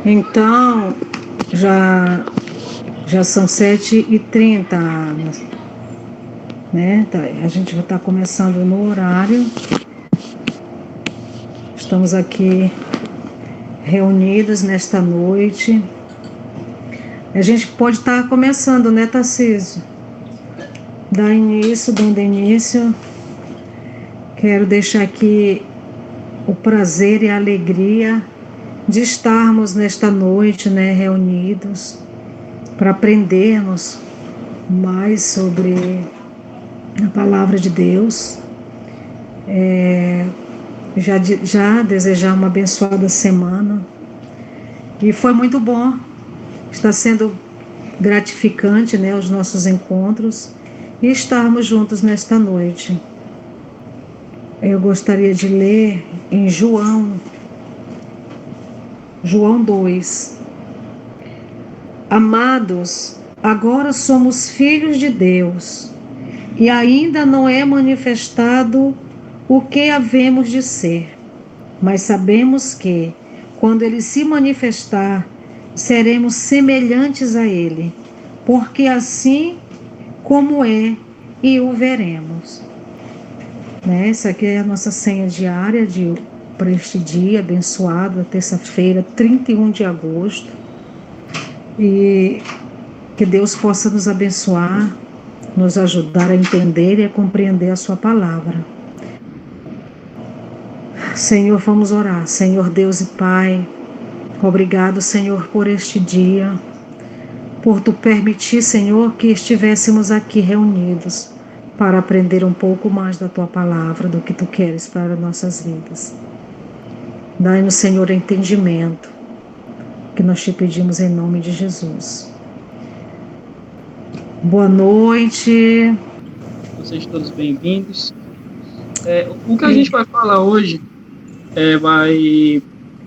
Então, já, já são 7h30, né? Tá, a gente vai estar começando no horário. Estamos aqui reunidos nesta noite. A gente pode estar começando, né, Tarcísio? Dando início. Quero deixar aqui o prazer e a alegria de estarmos nesta noite, né, reunidos para aprendermos mais sobre a palavra de Deus. Já desejar uma abençoada semana. E foi muito bom. Está sendo gratificante, né, os nossos encontros e estarmos juntos nesta noite. Eu gostaria de ler em João 2. Amados, agora somos filhos de Deus e ainda não é manifestado o que havemos de ser, mas sabemos que, quando Ele se manifestar, seremos semelhantes a Ele, porque assim como é e o veremos. Né? Essa aqui é a nossa senha diária para este dia abençoado, terça-feira, 31 de agosto. E que Deus possa nos abençoar, nos ajudar a entender e a compreender a sua palavra. Senhor, vamos orar. Senhor Deus e Pai, obrigado, Senhor, por este dia, por Tu permitir, Senhor, que estivéssemos aqui reunidos para aprender um pouco mais da Tua palavra, do que Tu queres para nossas vidas. Dai-nos, Senhor, entendimento, que nós te pedimos em nome de Jesus. Boa noite. Vocês todos bem-vindos. O que a gente vai falar hoje vai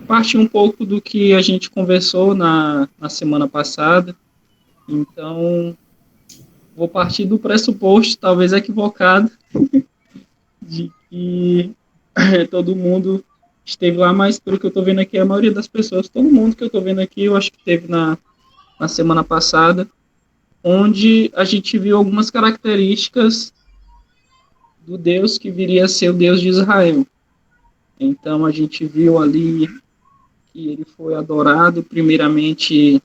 partir um pouco do que a gente conversou na semana passada. Então, vou partir do pressuposto, talvez equivocado, de que todo mundo esteve lá, mas pelo que eu estou vendo aqui, a maioria das pessoas, todo mundo que eu estou vendo aqui, eu acho que esteve na semana passada, onde a gente viu algumas características do Deus que viria a ser o Deus de Israel. Então, a gente viu ali que ele foi adorado primeiramente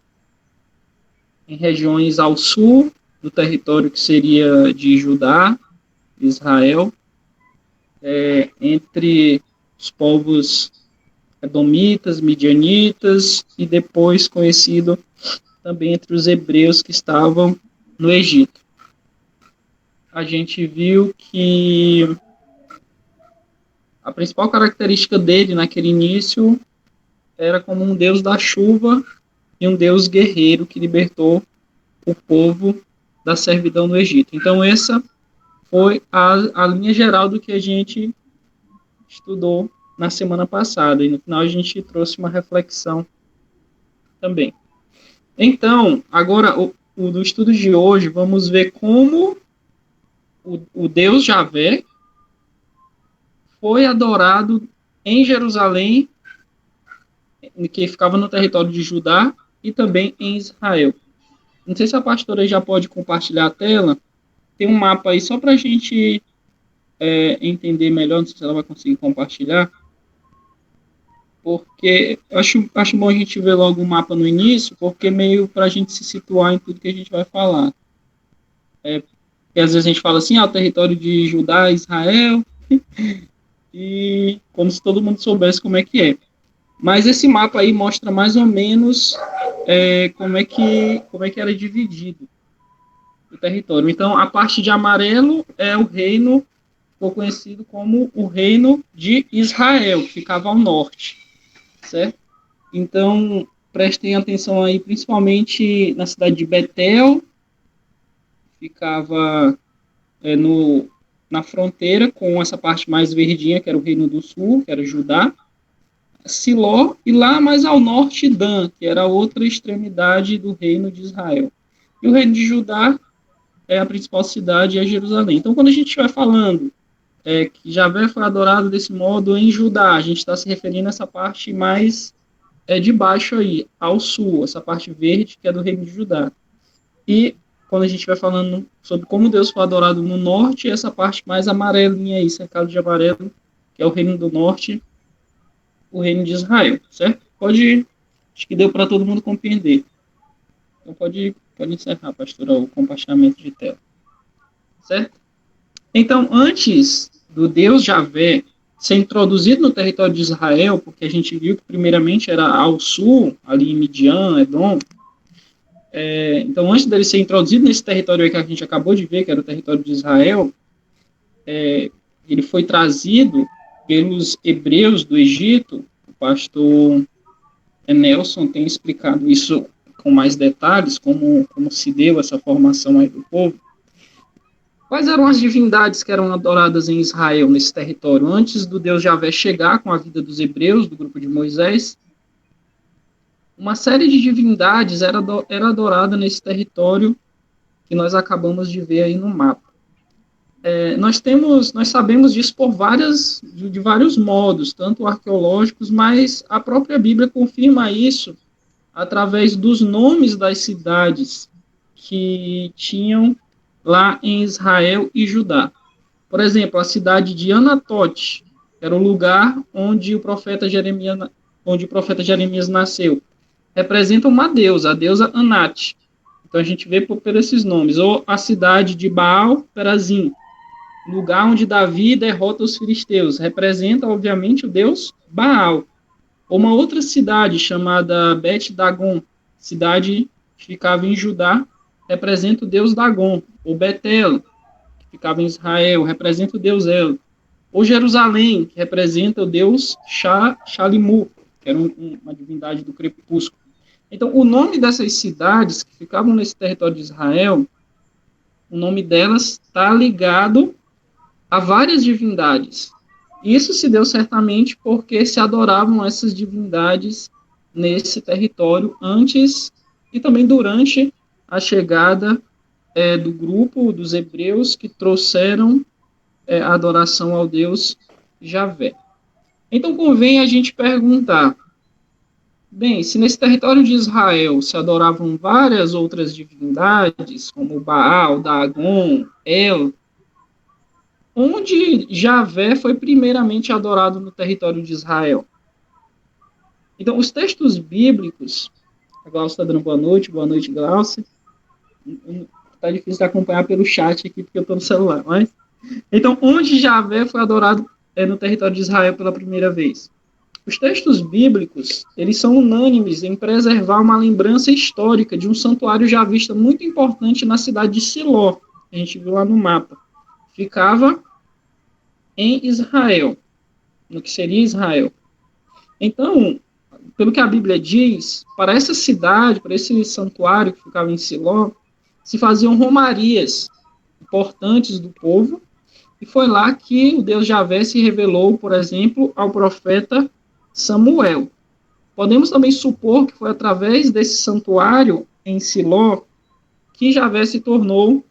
em regiões ao sul do território que seria de Judá, Israel, entre os povos edomitas, midianitas e depois conhecido também entre os hebreus que estavam no Egito. A gente viu que a principal característica dele naquele início era como um deus da chuva e um deus guerreiro que libertou o povo da servidão no Egito. Então essa foi a linha geral do que a gente estudou na semana passada, e no final a gente trouxe uma reflexão também. Então, agora, do estudo de hoje, vamos ver como o Deus Javé foi adorado em Jerusalém, que ficava no território de Judá, e também em Israel. Não sei se a pastora já pode compartilhar a tela. Tem um mapa aí só para a gente entender melhor, não sei se ela vai conseguir compartilhar, porque acho bom a gente ver logo o mapa no início, porque meio para a gente se situar em tudo que a gente vai falar. Porque às vezes a gente fala assim, o território de Judá, Israel, e como se todo mundo soubesse como é que é. Mas esse mapa aí mostra mais ou menos como é que era dividido o território. Então, a parte de amarelo é o reino, ficou conhecido como o reino de Israel, que ficava ao norte, certo? Então, prestem atenção aí, principalmente na cidade de Betel, ficava na fronteira com essa parte mais verdinha, que era o reino do sul, que era Judá, Siló, e lá mais ao norte, Dan, que era a outra extremidade do reino de Israel. E o reino de Judá a principal cidade é Jerusalém. Então, quando a gente estiver falando que Javé foi adorado desse modo em Judá, a gente está se referindo a essa parte mais é de baixo aí, ao sul, essa parte verde que é do reino de Judá. E quando a gente vai falando sobre como Deus foi adorado no norte, essa parte mais amarelinha aí, cercado de amarelo, que é o reino do norte, o reino de Israel, certo? Pode, acho que deu para todo mundo compreender. Então pode encerrar, pastora, o compartilhamento de tela, certo? Então, antes do Deus Javé ser introduzido no território de Israel, porque a gente viu que primeiramente era ao sul, ali em Midian, Edom, então antes dele ser introduzido nesse território aí que a gente acabou de ver, que era o território de Israel, ele foi trazido pelos hebreus do Egito. O pastor Nelson tem explicado isso com mais detalhes, como se deu essa formação aí do povo. Quais eram as divindades que eram adoradas em Israel, nesse território, antes do Deus Javé chegar com a vida dos hebreus, do grupo de Moisés? Uma série de divindades era adorada nesse território que nós acabamos de ver aí no mapa. Nós sabemos disso de vários modos, tanto arqueológicos, mas a própria Bíblia confirma isso através dos nomes das cidades que tinham lá em Israel e Judá. Por exemplo, a cidade de Anatote, que era o lugar onde o profeta Jeremias nasceu, representa uma deusa, a deusa Anat. Então a gente vê por esses nomes. Ou a cidade de Baal-Perazim, lugar onde Davi derrota os filisteus, representa, obviamente, o deus Baal. Ou uma outra cidade chamada Bet-Dagon, cidade que ficava em Judá, representa o deus Dagon. Ou Betel, que ficava em Israel, representa o deus El. Ou Jerusalém, que representa o deus Shalimu, que era uma divindade do crepúsculo. Então, o nome dessas cidades que ficavam nesse território de Israel, o nome delas está ligado a várias divindades. Isso se deu certamente porque se adoravam essas divindades nesse território antes e também durante a chegada do grupo dos hebreus que trouxeram a adoração ao Deus Javé. Então convém a gente perguntar, bem, se nesse território de Israel se adoravam várias outras divindades, como Baal, Dagon, El, onde Javé foi primeiramente adorado no território de Israel? Então, os textos bíblicos, a Glaucia está dando boa noite, Glaucia. Está difícil de acompanhar pelo chat aqui, porque eu estou no celular, mas... Então, onde Javé foi adorado no território de Israel pela primeira vez? Os textos bíblicos, eles são unânimes em preservar uma lembrança histórica de um santuário javista muito importante na cidade de Siló, que a gente viu lá no mapa. Ficava em Israel, no que seria Israel. Então, pelo que a Bíblia diz, para essa cidade, para esse santuário que ficava em Siló, se faziam romarias importantes do povo, e foi lá que o Deus Javé se revelou, por exemplo, ao profeta Samuel. Podemos também supor que foi através desse santuário em Siló que Javé se tornou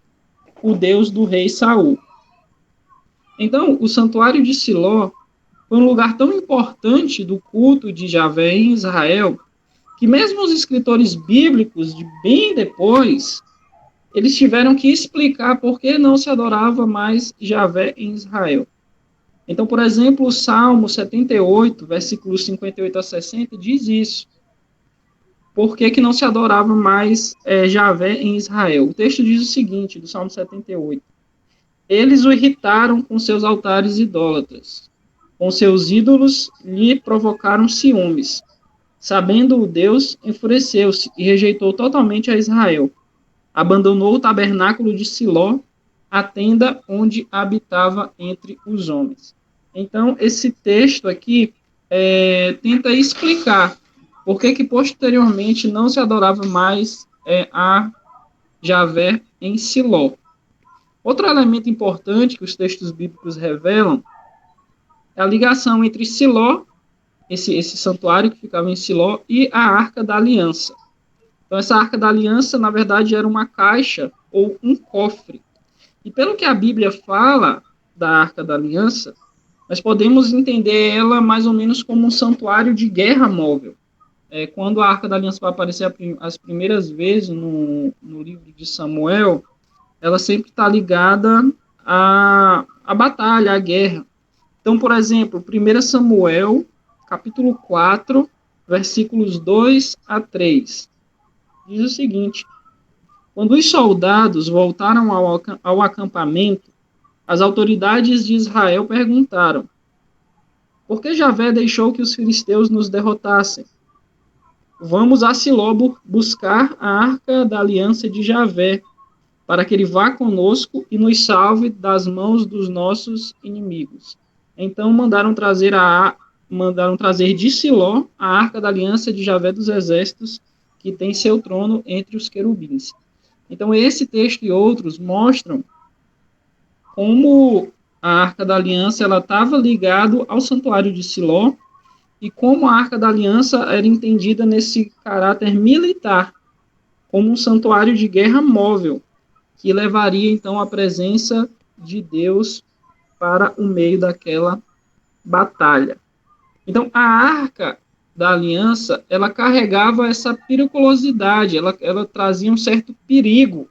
o Deus do rei Saul. Então, o santuário de Siló foi um lugar tão importante do culto de Javé em Israel, que mesmo os escritores bíblicos, de bem depois, eles tiveram que explicar por que não se adorava mais Javé em Israel. Então, por exemplo, o Salmo 78, versículos 58 a 60, diz isso. Por que não se adorava mais Javé em Israel? O texto diz o seguinte, do Salmo 78. Eles o irritaram com seus altares idólatras. Com seus ídolos lhe provocaram ciúmes. Sabendo o Deus, enfureceu-se e rejeitou totalmente a Israel. Abandonou o tabernáculo de Siló, a tenda onde habitava entre os homens. Então, esse texto aqui tenta explicar por que posteriormente não se adorava mais a Javé em Siló. Outro elemento importante que os textos bíblicos revelam é a ligação entre Siló, esse santuário que ficava em Siló, e a Arca da Aliança. Então, essa Arca da Aliança, na verdade, era uma caixa ou um cofre. E pelo que a Bíblia fala da Arca da Aliança, nós podemos entender ela mais ou menos como um santuário de guerra móvel. quando a Arca da Aliança vai aparecer as primeiras vezes no livro de Samuel, ela sempre está ligada à batalha, à guerra. Então, por exemplo, 1 Samuel, capítulo 4, versículos 2 a 3, diz o seguinte: quando os soldados voltaram ao acampamento, as autoridades de Israel perguntaram: por que Javé deixou que os filisteus nos derrotassem? Vamos a Siló buscar a arca da aliança de Javé, para que ele vá conosco e nos salve das mãos dos nossos inimigos. Então mandaram trazer de Siló a arca da aliança de Javé dos exércitos, que tem seu trono entre os querubins. Então esse texto e outros mostram como a Arca da Aliança estava ligada ao santuário de Siló e como a Arca da Aliança era entendida nesse caráter militar, como um santuário de guerra móvel, que levaria então a presença de Deus para o meio daquela batalha. Então a Arca da Aliança, ela carregava essa periculosidade, ela trazia um certo perigo,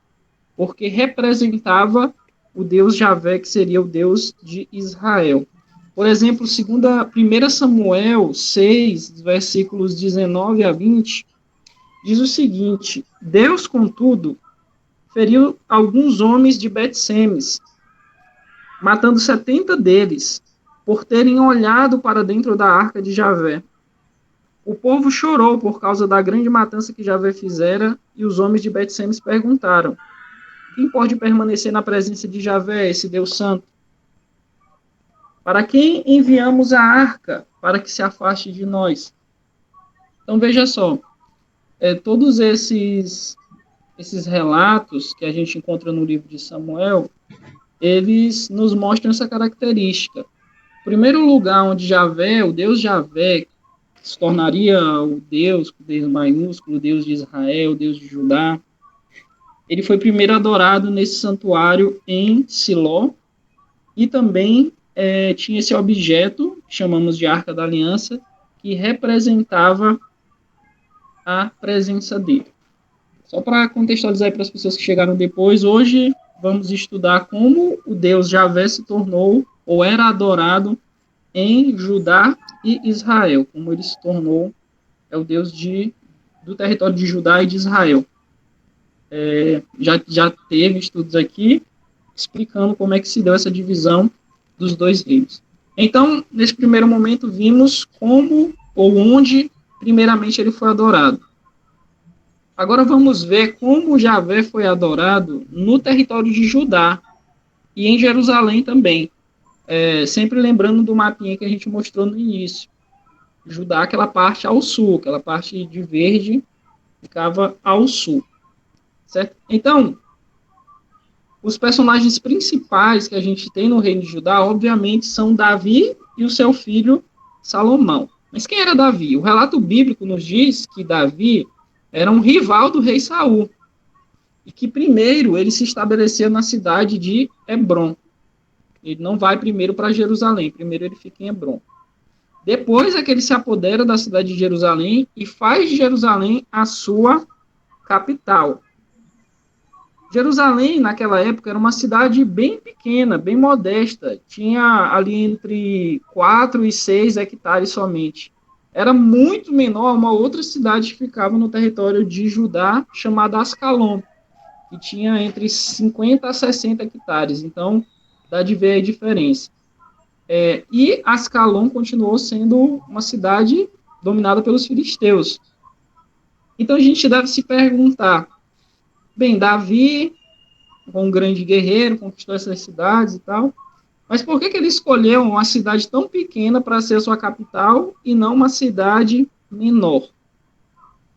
porque representava o Deus Javé, que seria o Deus de Israel. Por exemplo, 1 Samuel 6, versículos 19 a 20, diz o seguinte: Deus, contudo, feriu alguns homens de Bet-Semes, matando 70 deles, por terem olhado para dentro da arca de Javé. O povo chorou por causa da grande matança que Javé fizera, e os homens de Bet-Semes perguntaram: quem pode permanecer na presença de Javé, esse Deus santo? Para quem enviamos a arca para que se afaste de nós? Então veja só, todos esses relatos que a gente encontra no livro de Samuel, eles nos mostram essa característica. O primeiro lugar onde Javé, o Deus Javé, se tornaria o Deus, com Deus maiúsculo, o Deus de Israel, o Deus de Judá, ele foi primeiro adorado nesse santuário em Siló, e também tinha esse objeto, que chamamos de Arca da Aliança, que representava a presença dele. Só para contextualizar para as pessoas que chegaram depois, hoje vamos estudar como o Deus Javé se tornou, ou era adorado em Judá e Israel, como ele se tornou o Deus do território de Judá e de Israel. Já teve estudos aqui explicando como é que se deu essa divisão dos dois reinos. Então, nesse primeiro momento, vimos como ou onde, primeiramente, ele foi adorado. Agora vamos ver como Javé foi adorado no território de Judá e em Jerusalém também. Sempre lembrando do mapinha que a gente mostrou no início. Judá, aquela parte ao sul, aquela parte de verde, ficava ao sul. Certo? Então, os personagens principais que a gente tem no reino de Judá, obviamente, são Davi e o seu filho Salomão. Mas quem era Davi? O relato bíblico nos diz que Davi era um rival do rei Saul, e que primeiro ele se estabeleceu na cidade de Hebrom. Ele não vai primeiro para Jerusalém, primeiro ele fica em Hebrom. Depois é que ele se apodera da cidade de Jerusalém e faz de Jerusalém a sua capital. Jerusalém, naquela época, era uma cidade bem pequena, bem modesta. Tinha ali entre 4 e 6 hectares somente. Era muito menor a uma outra cidade que ficava no território de Judá, chamada Ascalon, que tinha entre 50 a 60 hectares. Então, dá de ver a diferença. E Ascalon continuou sendo uma cidade dominada pelos filisteus. Então, a gente deve se perguntar, bem, Davi, um grande guerreiro, conquistou essas cidades e tal, mas por que ele escolheu uma cidade tão pequena para ser a sua capital e não uma cidade menor?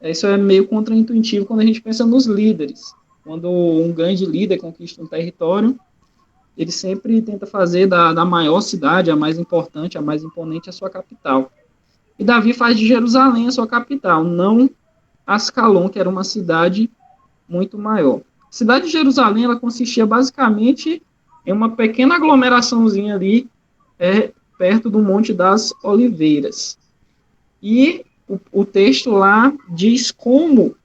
Isso é meio contraintuitivo quando a gente pensa nos líderes. Quando um grande líder conquista um território, ele sempre tenta fazer da maior cidade, a mais importante, a mais imponente, a sua capital. E Davi faz de Jerusalém a sua capital, não Ascalon, que era uma cidade muito maior. A cidade de Jerusalém, ela consistia basicamente em uma pequena aglomeraçãozinha ali, perto do Monte das Oliveiras. E o texto lá diz como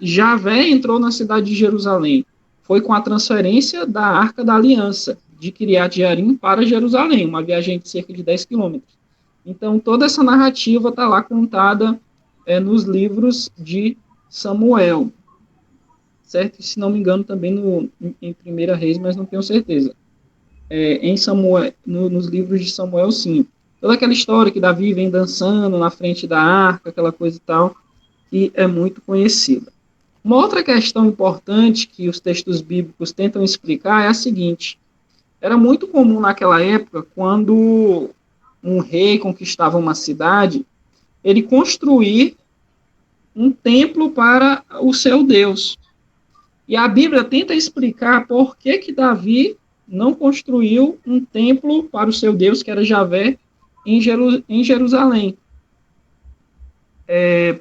Javé entrou na cidade de Jerusalém. Foi com a transferência da Arca da Aliança, de Kiriat Jearim para Jerusalém, uma viagem de cerca de 10 quilômetros. Então, toda essa narrativa está lá contada nos livros de Samuel, certo? E, se não me engano, também em Primeira Reis, mas não tenho certeza. Em Samuel, nos livros de Samuel, sim. Toda aquela história que Davi vem dançando na frente da arca, aquela coisa e tal, que é muito conhecida. Uma outra questão importante que os textos bíblicos tentam explicar é a seguinte: era muito comum naquela época, quando um rei conquistava uma cidade, ele construir um templo para o seu Deus. E a Bíblia tenta explicar por que Davi não construiu um templo para o seu Deus, que era Javé, em Jerusalém.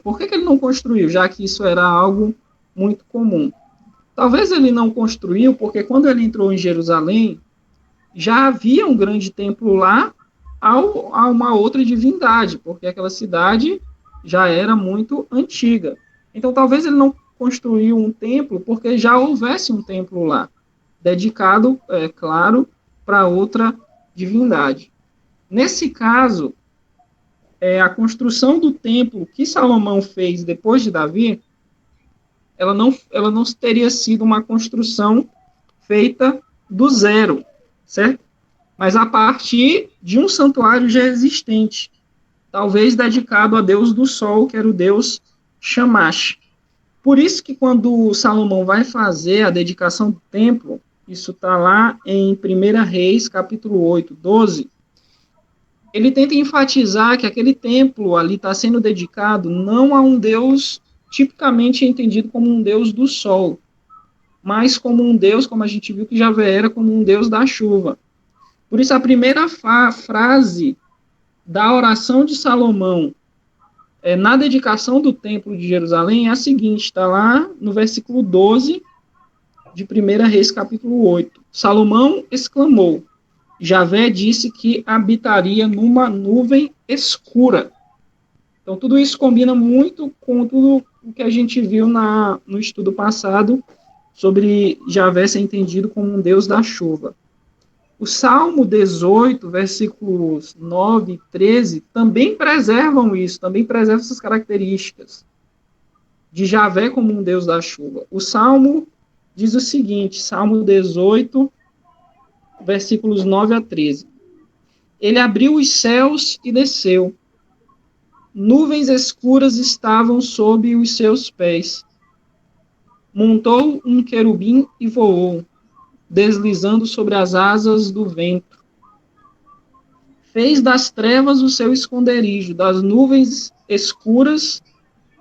Por que ele não construiu, já que isso era algo muito comum? Talvez ele não construiu porque quando ele entrou em Jerusalém, já havia um grande templo lá a uma outra divindade, porque aquela cidade já era muito antiga. Então, talvez ele não construiu um templo porque já houvesse um templo lá, dedicado, claro, para outra divindade. Nesse caso, a construção do templo que Salomão fez depois de Davi, ela não teria sido uma construção feita do zero, certo? Mas a partir de um santuário já existente, talvez dedicado a Deus do Sol, que era o Deus Shamash. Por isso que quando Salomão vai fazer a dedicação do templo, isso está lá em 1 Reis, capítulo 8, 12, ele tenta enfatizar que aquele templo ali está sendo dedicado não a um Deus tipicamente entendido como um Deus do Sol, mas como um Deus, como a gente viu que Javé era, como um Deus da chuva. Por isso, a primeira frase da oração de Salomão na dedicação do templo de Jerusalém é a seguinte, está lá no versículo 12 de 1 Reis, capítulo 8. Salomão exclamou: Javé disse que habitaria numa nuvem escura. Então, tudo isso combina muito com tudo o que a gente viu no estudo passado sobre Javé ser entendido como um Deus da chuva. O Salmo 18, versículos 9 e 13, também preservam isso, também preservam essas características de Javé como um Deus da chuva. O Salmo diz o seguinte, Salmo 18, versículos 9 a 13. Ele abriu os céus e desceu. Nuvens escuras estavam sob os seus pés. Montou um querubim e voou, deslizando sobre as asas do vento. Fez das trevas o seu esconderijo, das nuvens escuras,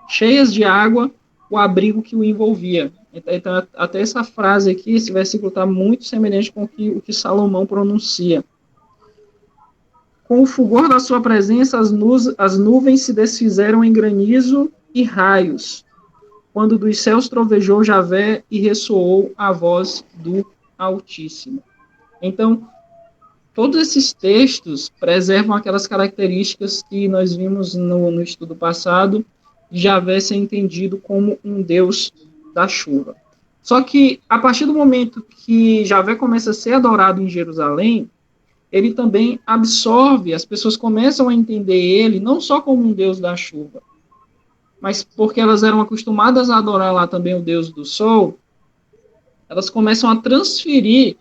cheias de água, o abrigo que o envolvia. Então, até essa frase aqui, esse versículo está muito semelhante com o que Salomão pronuncia. Com o fulgor da sua presença, as nuvens se desfizeram em granizo e raios, quando dos céus trovejou Javé e ressoou a voz do Altíssimo. Então, todos esses textos preservam aquelas características que nós vimos no estudo passado, de Javé ser entendido como um Deus da chuva. Só que, a partir do momento que Javé começa a ser adorado em Jerusalém, ele também absorve, as pessoas começam a entender ele não só como um Deus da chuva, mas porque elas eram acostumadas a adorar lá também o Deus do Sol, elas começam a transferir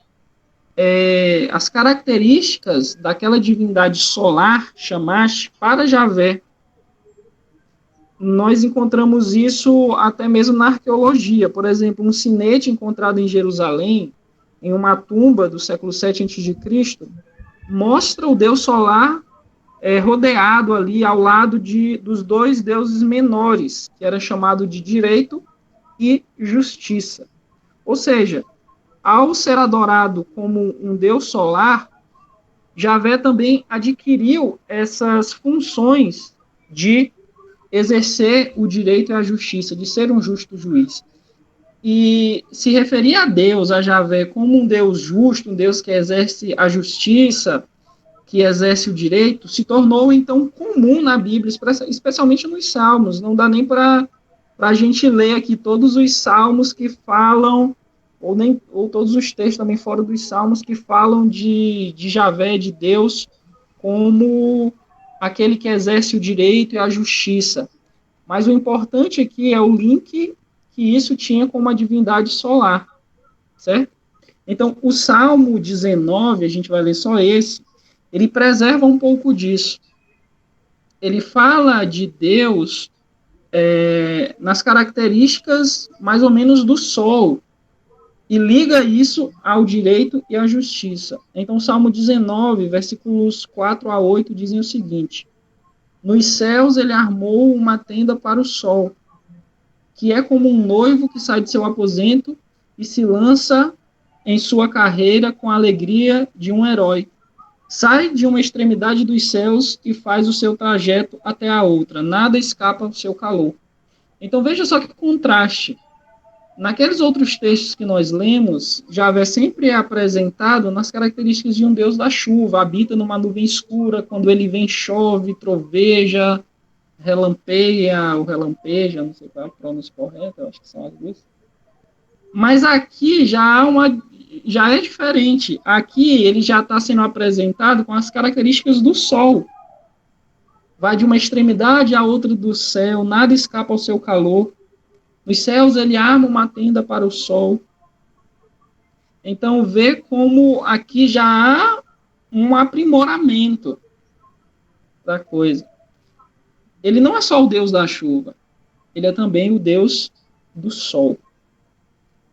as características daquela divindade solar, Shamash, para Javé. Nós encontramos isso até mesmo na arqueologia. Por exemplo, um sinete encontrado em Jerusalém, em uma tumba do século 7 a.C., mostra o deus solar rodeado ali ao lado dos dois deuses menores, que era chamado de direito e justiça. Ou seja, ao ser adorado como um deus solar, Javé também adquiriu essas funções de exercer o direito e a justiça, de ser um justo juiz. E se referir a Deus, a Javé, como um Deus justo, um Deus que exerce a justiça, que exerce o direito, se tornou, então, comum na Bíblia, especialmente nos Salmos. Não dá nem para a gente ler aqui todos os Salmos que falam, ou todos os textos também fora dos Salmos, que falam de Javé, de Deus, como aquele que exerce o direito e a justiça. Mas o importante aqui é o link que isso tinha com uma divindade solar, certo? Então, o Salmo 19, a gente vai ler só esse, ele preserva um pouco disso. Ele fala de Deus nas características mais ou menos do sol, e liga isso ao direito e à justiça. Então, o Salmo 19, versículos 4 a 8, dizem o seguinte: nos céus ele armou uma tenda para o sol, que é como um noivo que sai de seu aposento e se lança em sua carreira com a alegria de um herói. Sai de uma extremidade dos céus e faz o seu trajeto até a outra. Nada escapa ao seu calor. Então veja só que contraste. Naqueles outros textos que nós lemos, Javé sempre é apresentado nas características de um Deus da chuva. Habita numa nuvem escura, quando ele vem chove, troveja, relampeia, ou relampeja, não sei qual é a pronúncia correta, eu acho que são as duas. Mas aqui já é diferente. Aqui ele já está sendo apresentado com as características do sol. Vai de uma extremidade à outra do céu, nada escapa ao seu calor. Nos céus ele arma uma tenda para o sol. Então vê como aqui já há um aprimoramento da coisa. Ele não é só o Deus da chuva, ele é também o Deus do sol.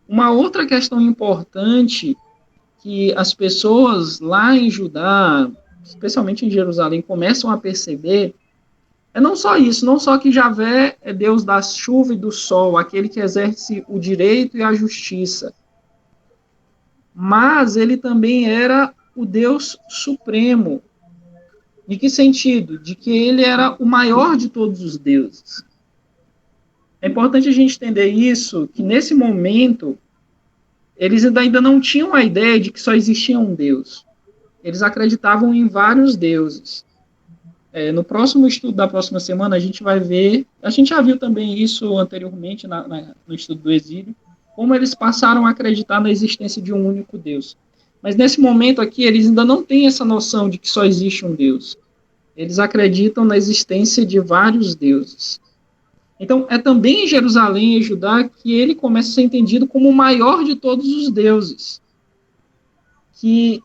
Uma outra questão importante que as pessoas lá em Judá, especialmente em Jerusalém, começam a perceber, é não só isso, não só que Javé é Deus da chuva e do sol, aquele que exerce o direito e a justiça, mas ele também era o Deus supremo. De que sentido? De que ele era o maior de todos os deuses. É importante a gente entender isso, que nesse momento, eles ainda não tinham a ideia de que só existia um Deus. Eles acreditavam em vários deuses. No próximo estudo da próxima semana, a gente vai ver, a gente já viu também isso anteriormente no estudo do exílio, como eles passaram a acreditar na existência de um único Deus. Mas nesse momento aqui, eles ainda não têm essa noção de que só existe um Deus. Eles acreditam na existência de vários deuses. Então, é também em Jerusalém e Judá que ele começa a ser entendido como o maior de todos os deuses. Que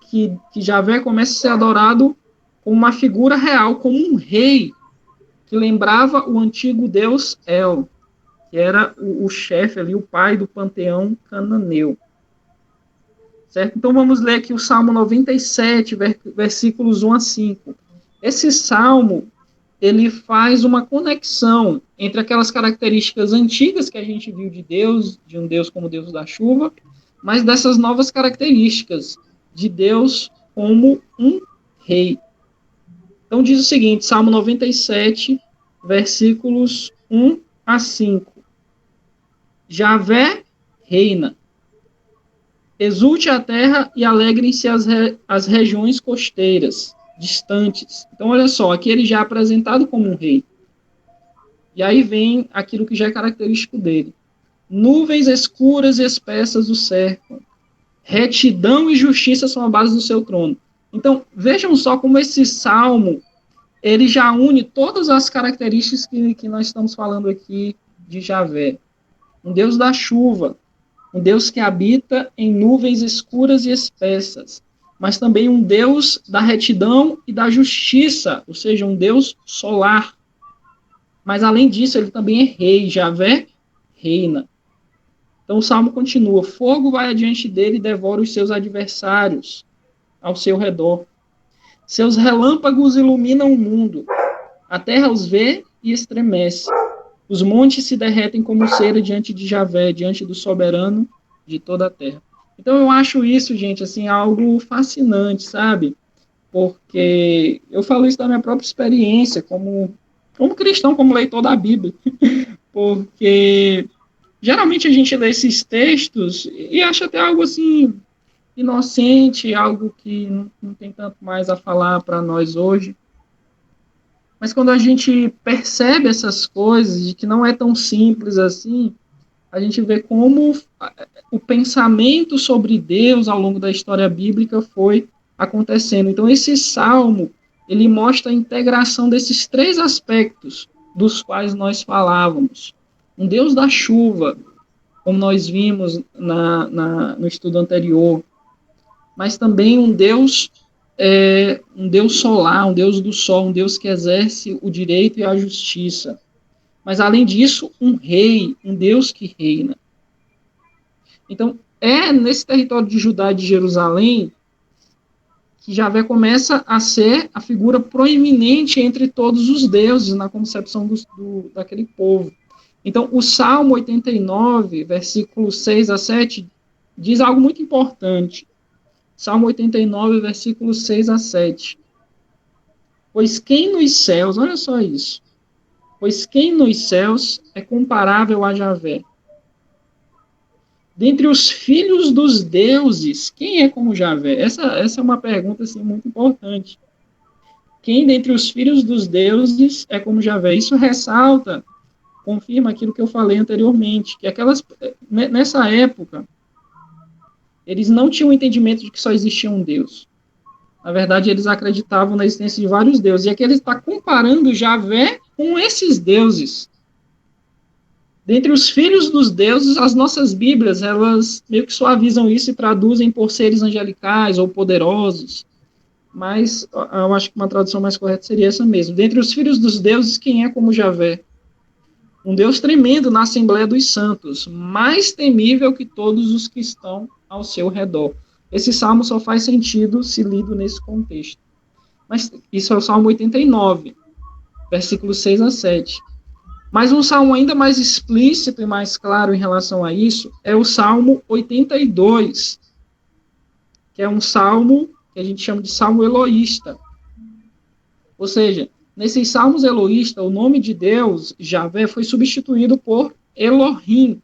Javé começa a ser adorado como uma figura real, como um rei, que lembrava o antigo deus El, que era o chefe ali, o pai do panteão cananeu. Certo? Então, vamos ler aqui o Salmo 97, versículos 1 a 5. Esse salmo, ele faz uma conexão entre aquelas características antigas que a gente viu de Deus, de um Deus como Deus da chuva, mas dessas novas características de Deus como um rei. Então diz o seguinte, Salmo 97, versículos 1 a 5. Javé reina. Exulte a terra e alegrem-se as regiões costeiras, distantes. Então, olha só, aqui ele já é apresentado como um rei. E aí vem aquilo que já é característico dele. Nuvens escuras e espessas o cercam. Retidão e justiça são a base do seu trono. Então, vejam só como esse salmo, ele já une todas as características que nós estamos falando aqui de Javé. Um Deus da chuva, um Deus que habita em nuvens escuras e espessas, mas também um Deus da retidão e da justiça, ou seja, um Deus solar. Mas, além disso, ele também é rei. Javé reina. Então, o salmo continua. Fogo vai adiante dele e devora os seus adversários ao seu redor. Seus relâmpagos iluminam o mundo. A terra os vê e estremece. Os montes se derretem como cera diante de Javé, diante do soberano de toda a terra. Então, eu acho isso, gente, assim, algo fascinante, sabe? Porque eu falo isso da minha própria experiência, como cristão, como leitor da Bíblia. Porque geralmente a gente lê esses textos e acha até algo assim inocente, algo que não tem tanto mais a falar para nós hoje. Mas quando a gente percebe essas coisas, de que não é tão simples assim, a gente vê como o pensamento sobre Deus ao longo da história bíblica foi acontecendo. Então, esse salmo, ele mostra a integração desses três aspectos dos quais nós falávamos. Um Deus da chuva, como nós vimos no estudo anterior, mas também um Deus solar, um Deus do sol, um Deus que exerce o direito e a justiça. Mas, além disso, um rei, um Deus que reina. Então, é nesse território de Judá e de Jerusalém que Javé começa a ser a figura proeminente entre todos os deuses na concepção daquele povo. Então, o Salmo 89, versículos 6 a 7, diz algo muito importante. Salmo 89, versículos 6 a 7. Pois quem nos céus, olha só isso, pois quem nos céus é comparável a Javé? Dentre os filhos dos deuses, quem é como Javé? Essa é uma pergunta assim, muito importante. Quem dentre os filhos dos deuses é como Javé? Isso ressalta, confirma aquilo que eu falei anteriormente, que nessa época, eles não tinham o entendimento de que só existia um Deus. Na verdade, eles acreditavam na existência de vários deuses. E aqui ele está comparando Javé com esses deuses. Dentre os filhos dos deuses, as nossas Bíblias, elas meio que suavizam isso e traduzem por seres angelicais ou poderosos. Mas eu acho que uma tradução mais correta seria essa mesmo. Dentre os filhos dos deuses, quem é como Javé? Um Deus tremendo na Assembleia dos Santos, mais temível que todos os que estão ao seu redor. Esse salmo só faz sentido se lido nesse contexto. Mas isso é o Salmo 89, versículos 6 a 7. Mas um salmo ainda mais explícito e mais claro em relação a isso é o Salmo 82, que é um salmo que a gente chama de salmo eloísta. Ou seja, nesses salmos eloístas, o nome de Deus, Javé, foi substituído por Elohim,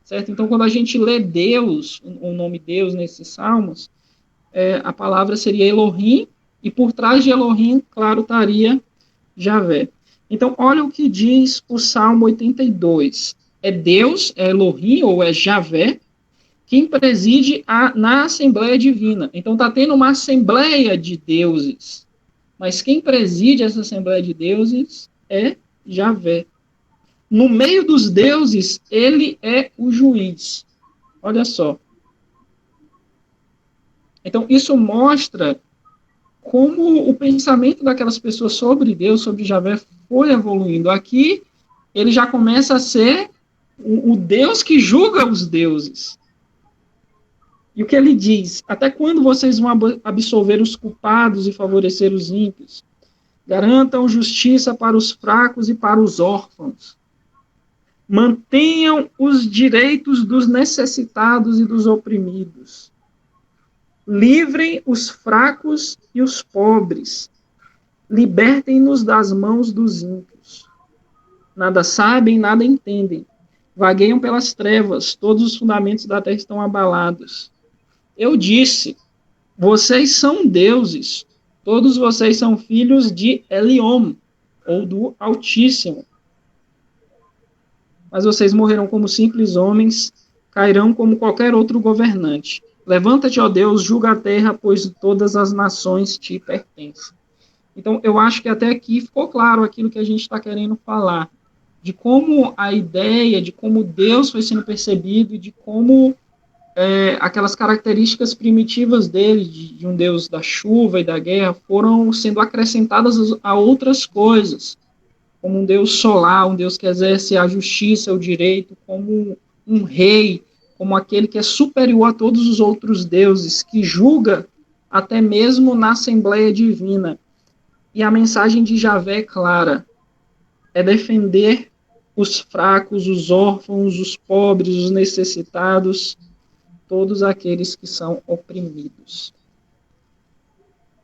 certo? Então, quando a gente lê Deus, o nome Deus nesses salmos, a palavra seria Elohim, e por trás de Elohim, claro, estaria Javé. Então, olha o que diz o Salmo 82. É Deus, é Elohim, ou é Javé, quem preside na Assembleia Divina. Então, está tendo uma Assembleia de Deuses. Mas quem preside essa Assembleia de Deuses é Javé. No meio dos deuses, ele é o juiz. Olha só. Então, isso mostra como o pensamento daquelas pessoas sobre Deus, sobre Javé, foi evoluindo. Aqui, ele já começa a ser o Deus que julga os deuses. E o que ele diz? Até quando vocês vão absolver os culpados e favorecer os ímpios? Garantam justiça para os fracos e para os órfãos. Mantenham os direitos dos necessitados e dos oprimidos. Livrem os fracos e os pobres. Libertem-nos das mãos dos ímpios. Nada sabem, nada entendem. Vagueiam pelas trevas, todos os fundamentos da terra estão abalados. Eu disse, vocês são deuses, todos vocês são filhos de Eliom, ou do Altíssimo. Mas vocês morrerão como simples homens, cairão como qualquer outro governante. Levanta-te, ó Deus, julga a terra, pois todas as nações te pertencem. Então, eu acho que até aqui ficou claro aquilo que a gente está querendo falar, de como a ideia, de como Deus foi sendo percebido, e de como aquelas características primitivas dele, de um Deus da chuva e da guerra, foram sendo acrescentadas a outras coisas, como um Deus solar, um Deus que exerce a justiça, o direito, como um rei, como aquele que é superior a todos os outros deuses, que julga até mesmo na Assembleia Divina. E a mensagem de Javé é clara, é defender os fracos, os órfãos, os pobres, os necessitados, todos aqueles que são oprimidos.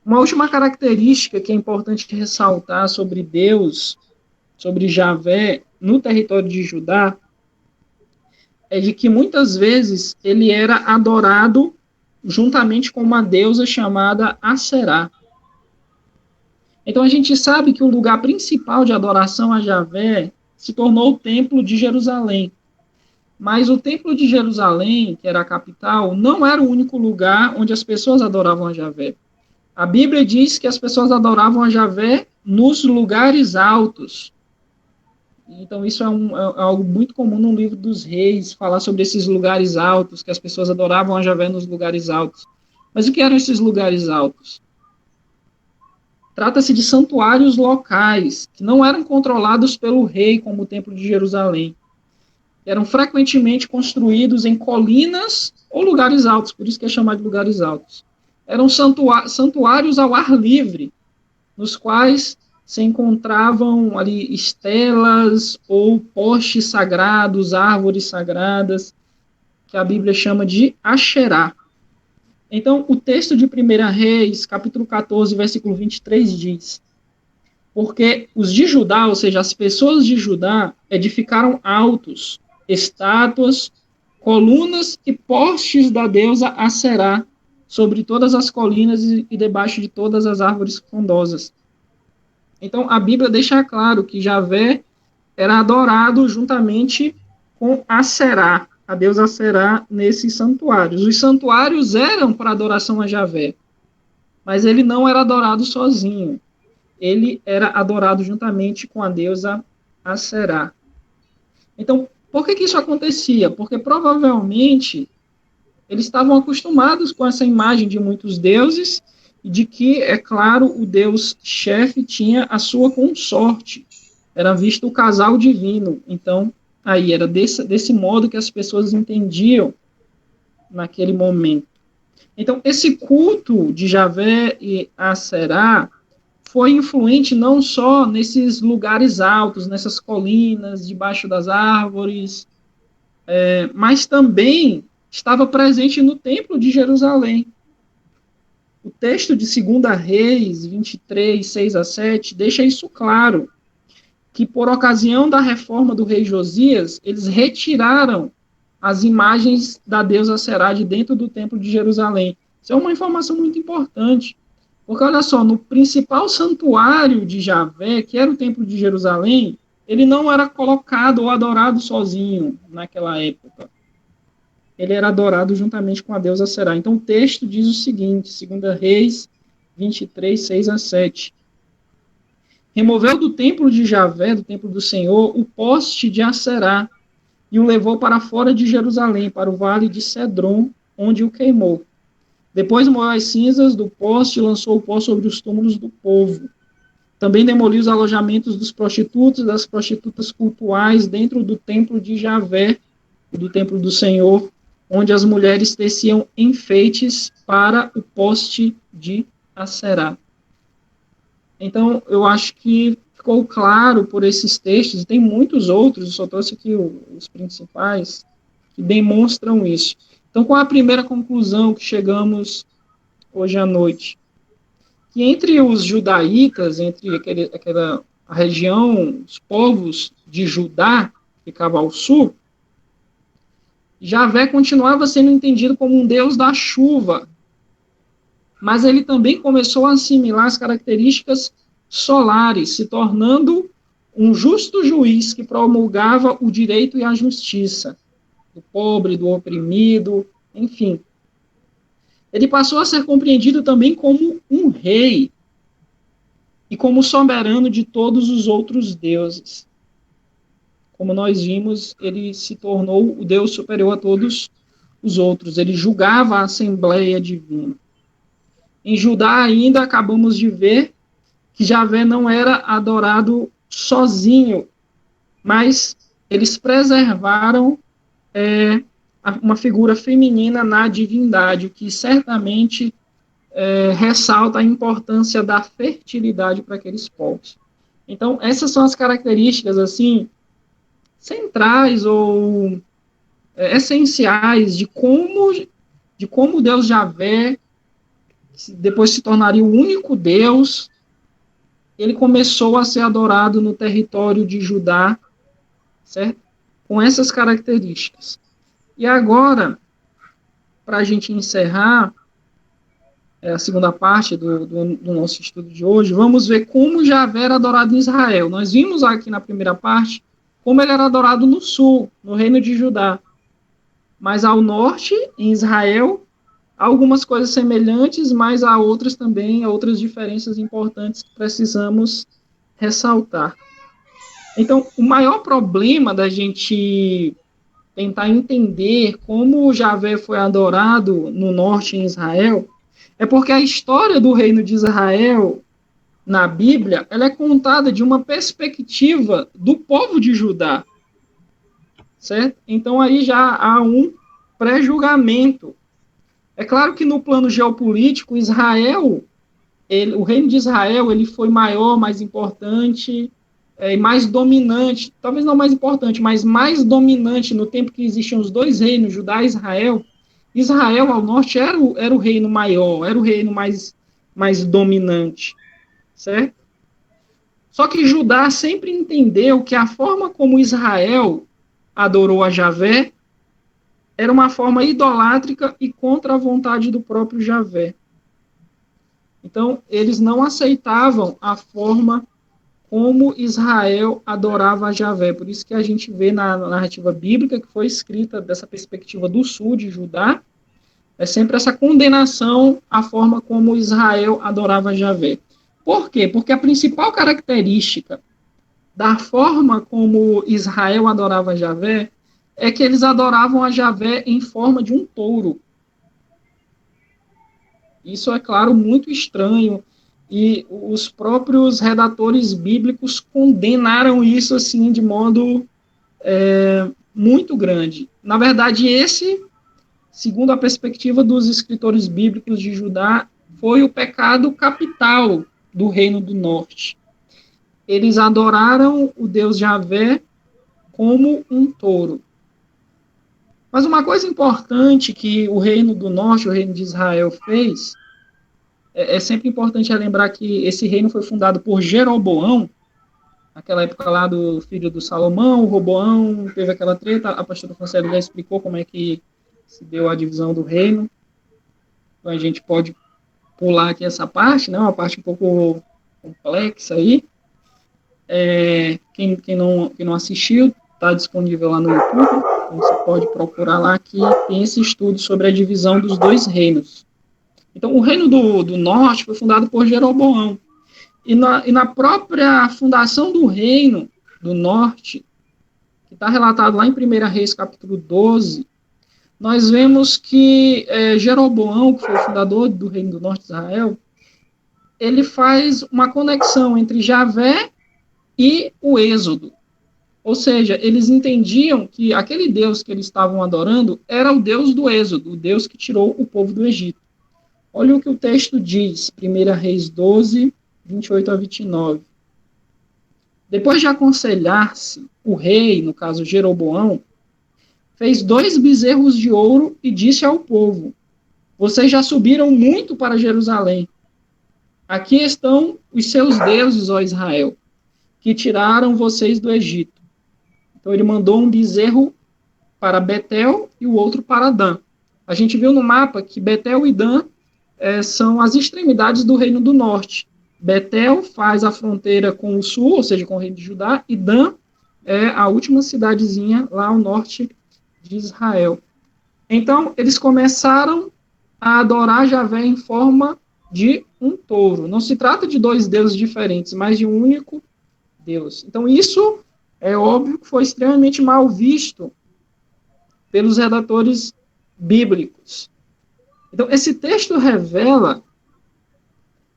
Uma última característica que é importante ressaltar sobre Deus, sobre Javé, no território de Judá, é de que muitas vezes ele era adorado juntamente com uma deusa chamada Aserá. Então a gente sabe que o lugar principal de adoração a Javé se tornou o Templo de Jerusalém. Mas o Templo de Jerusalém, que era a capital, não era o único lugar onde as pessoas adoravam a Javé. A Bíblia diz que as pessoas adoravam a Javé nos lugares altos. Então isso é algo muito comum no livro dos reis, falar sobre esses lugares altos, que as pessoas adoravam a Javé nos lugares altos. Mas o que eram esses lugares altos? Trata-se de santuários locais, que não eram controlados pelo rei, como o Templo de Jerusalém. Eram frequentemente construídos em colinas ou lugares altos, por isso que é chamado de lugares altos. Eram santuários ao ar livre, nos quais se encontravam ali estelas ou postes sagrados, árvores sagradas, que a Bíblia chama de Asherá. Então, o texto de 1 Reis, capítulo 14, versículo 23, diz: porque os de Judá, ou seja, as pessoas de Judá, edificaram altos, estátuas, colunas e postes da deusa Aserá sobre todas as colinas e debaixo de todas as árvores frondosas. Então, a Bíblia deixa claro que Javé era adorado juntamente com Aserá, a deusa Aserá, nesses santuários. Os santuários eram para adoração a Javé, mas ele não era adorado sozinho. Ele era adorado juntamente com a deusa Aserá. Então, por que isso acontecia? Porque provavelmente eles estavam acostumados com essa imagem de muitos deuses e de que, é claro, o deus chefe tinha a sua consorte. Era visto o casal divino. Então, aí era desse modo que as pessoas entendiam naquele momento. Então, esse culto de Javé e Aserá foi influente não só nesses lugares altos, nessas colinas, debaixo das árvores, mas também estava presente no Templo de Jerusalém. O texto de 2 Reis 23, 6 a 7, deixa isso claro, que por ocasião da reforma do rei Josias, eles retiraram as imagens da deusa Aserá de dentro do Templo de Jerusalém. Isso é uma informação muito importante, porque olha só, no principal santuário de Javé, que era o Templo de Jerusalém, ele não era colocado ou adorado sozinho naquela época. Ele era adorado juntamente com a deusa Aserá. Então o texto diz o seguinte, 2 Reis 23, 6 a 7. Removeu do templo de Javé, do templo do Senhor, o poste de Aserá, e o levou para fora de Jerusalém, para o vale de Cedron, onde o queimou. Depois moeu as cinzas do poste e lançou o pó sobre os túmulos do povo. Também demoliu os alojamentos dos prostitutos e das prostitutas cultuais dentro do templo de Javé, do templo do Senhor, onde as mulheres teciam enfeites para o poste de Aserá. Então, eu acho que ficou claro por esses textos, e tem muitos outros, eu só trouxe aqui os principais, que demonstram isso. Então, qual é a primeira conclusão que chegamos hoje à noite? Que entre os judaítas, entre a região, os povos de Judá, que ficava ao sul, Javé continuava sendo entendido como um deus da chuva, mas ele também começou a assimilar as características solares, se tornando um justo juiz que promulgava o direito e a justiça do pobre, do oprimido, enfim. Ele passou a ser compreendido também como um rei e como soberano de todos os outros deuses. Como nós vimos, ele se tornou o Deus superior a todos os outros. Ele julgava a Assembleia Divina. Em Judá ainda acabamos de ver que Javé não era adorado sozinho, mas eles preservaram uma figura feminina na divindade, o que certamente ressalta a importância da fertilidade para aqueles povos. Então, essas são as características, assim, centrais ou essenciais de como Deus Javé, depois se tornaria o único Deus, ele começou a ser adorado no território de Judá, certo? Com essas características. E agora, para a gente encerrar a segunda parte do nosso estudo de hoje, vamos ver como Javé era adorado em Israel. Nós vimos aqui na primeira parte como ele era adorado no sul, no reino de Judá. Mas ao norte, em Israel, há algumas coisas semelhantes, mas há outras também, há outras diferenças importantes que precisamos ressaltar. Então, o maior problema da gente tentar entender como Javé foi adorado no norte em Israel é porque a história do reino de Israel na Bíblia ela é contada de uma perspectiva do povo de Judá, certo? Então aí já há um pré-julgamento. É claro que no plano geopolítico, Israel, o reino de Israel, ele foi maior, mais importante e mais dominante, talvez não mais importante, mas mais dominante no tempo que existiam os dois reinos, Judá e Israel. Israel ao norte era o reino maior, era o reino mais dominante, certo? Só que Judá sempre entendeu que a forma como Israel adorou a Javé era uma forma idolátrica e contra a vontade do próprio Javé. Então, eles não aceitavam a forma como Israel adorava a Javé. Por isso que a gente vê na narrativa bíblica, que foi escrita dessa perspectiva do sul de Judá, é sempre essa condenação à forma como Israel adorava a Javé. Por quê? Porque a principal característica da forma como Israel adorava a Javé é que eles adoravam a Javé em forma de um touro. Isso é, claro, muito estranho, e os próprios redatores bíblicos condenaram isso assim de modo muito grande. Na verdade, esse, segundo a perspectiva dos escritores bíblicos de Judá, foi o pecado capital do Reino do Norte. Eles adoraram o Deus Javé como um touro. Mas uma coisa importante que o Reino do Norte, o Reino de Israel, fez, é sempre importante lembrar que esse reino foi fundado por Jeroboão, naquela época lá do filho do Salomão. O Roboão teve aquela treta, a pastora Francela já explicou como é que se deu a divisão do reino. Então a gente pode pular aqui essa parte, né, uma parte um pouco complexa aí. Quem não assistiu, está disponível lá no YouTube, então você pode procurar lá que tem esse estudo sobre a divisão dos dois reinos. Então, o reino do norte foi fundado por Jeroboão. E na própria fundação do reino do norte, que está relatado lá em 1 Reis, capítulo 12, nós vemos que Jeroboão, que foi o fundador do reino do norte de Israel, ele faz uma conexão entre Javé e o Êxodo. Ou seja, eles entendiam que aquele Deus que eles estavam adorando era o Deus do Êxodo, o Deus que tirou o povo do Egito. Olha o que o texto diz, 1 Reis 12, 28 a 29. Depois de aconselhar-se, o rei, no caso Jeroboão, fez 2 bezerros de ouro e disse ao povo: vocês já subiram muito para Jerusalém. Aqui estão os seus deuses, ó Israel, que tiraram vocês do Egito. Então ele mandou um bezerro para Betel e o outro para Dan. A gente viu no mapa que Betel e Dan são as extremidades do reino do norte. Betel faz a fronteira com o sul, ou seja, com o reino de Judá, e Dan é a última cidadezinha lá ao norte de Israel. Então, eles começaram a adorar Javé em forma de um touro. Não se trata de 2 deuses diferentes, mas de um único Deus. Então, isso é óbvio que foi extremamente mal visto pelos redatores bíblicos. Então, esse texto revela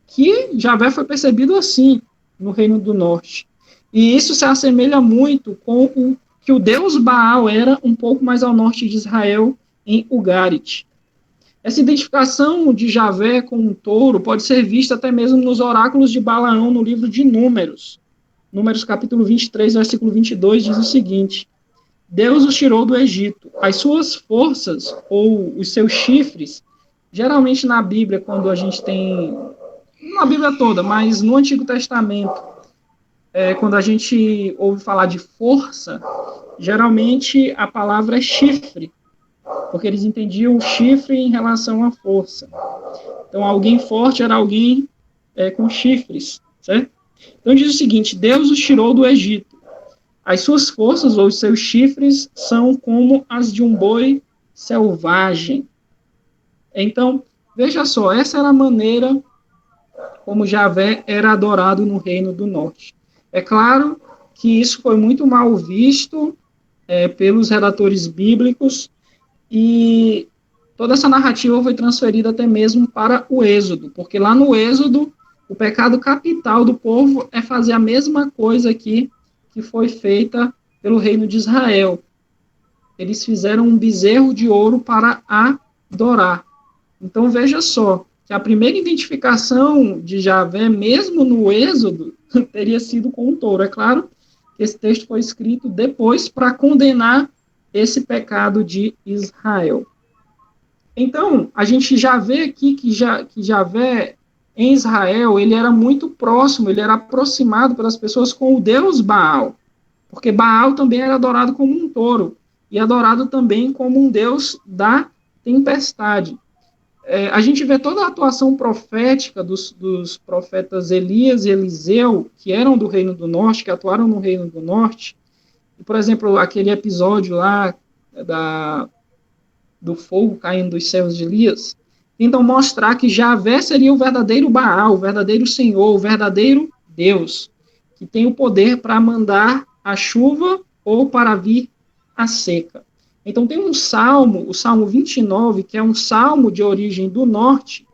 que Javé foi percebido assim no Reino do Norte. E isso se assemelha muito com o que o deus Baal era um pouco mais ao norte de Israel, em Ugarit. Essa identificação de Javé com um touro pode ser vista até mesmo nos oráculos de Balaão no livro de Números. Números capítulo 23, versículo 22, diz o seguinte: Deus os tirou do Egito. As suas forças, ou os seus chifres, geralmente na Bíblia, quando a gente tem, não na Bíblia toda, mas no Antigo Testamento, quando a gente ouve falar de força, geralmente a palavra é chifre. porque eles entendiam o chifre em relação à força. Então, alguém forte era alguém com chifres, certo? Então, diz o seguinte: Deus os tirou do Egito. As suas forças ou os seus chifres são como as de um boi selvagem. Então, veja só, essa era a maneira como Javé era adorado no Reino do Norte. É claro que isso foi muito mal visto pelos redatores bíblicos, e toda essa narrativa foi transferida até mesmo para o Êxodo, porque lá no Êxodo, o pecado capital do povo é fazer a mesma coisa aqui que foi feita pelo reino de Israel. Eles fizeram um bezerro de ouro para adorar. Então veja só, que a primeira identificação de Javé, mesmo no Êxodo, teria sido com um touro. É claro que esse texto foi escrito depois para condenar esse pecado de Israel. Então, a gente já vê aqui que Javé, em Israel, ele era muito próximo, ele era aproximado pelas pessoas com o deus Baal, porque Baal também era adorado como um touro, e adorado também como um deus da tempestade. A gente vê toda a atuação profética dos profetas Elias e Eliseu, que eram do Reino do Norte, que atuaram no Reino do Norte. E, por exemplo, aquele episódio lá do fogo caindo dos céus de Elias, tentam mostrar que Javé seria o verdadeiro Baal, o verdadeiro Senhor, o verdadeiro Deus, que tem o poder para mandar a chuva ou para vir a seca. Então tem um salmo, o Salmo 29, que é um salmo de origem do norte,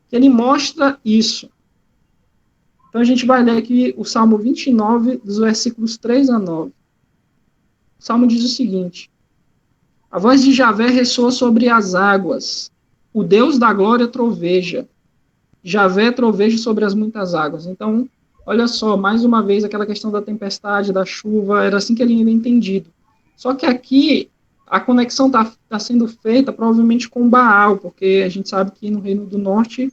que ele mostra isso. Então a gente vai ler aqui o Salmo 29, dos versículos 3 a 9. O salmo diz o seguinte: a voz de Javé ressoa sobre as águas, o Deus da glória troveja, Javé troveja sobre as muitas águas. Então, olha só, mais uma vez, aquela questão da tempestade, da chuva, era assim que ele era entendido. Só que aqui, a conexão está sendo feita provavelmente com Baal, porque a gente sabe que no Reino do Norte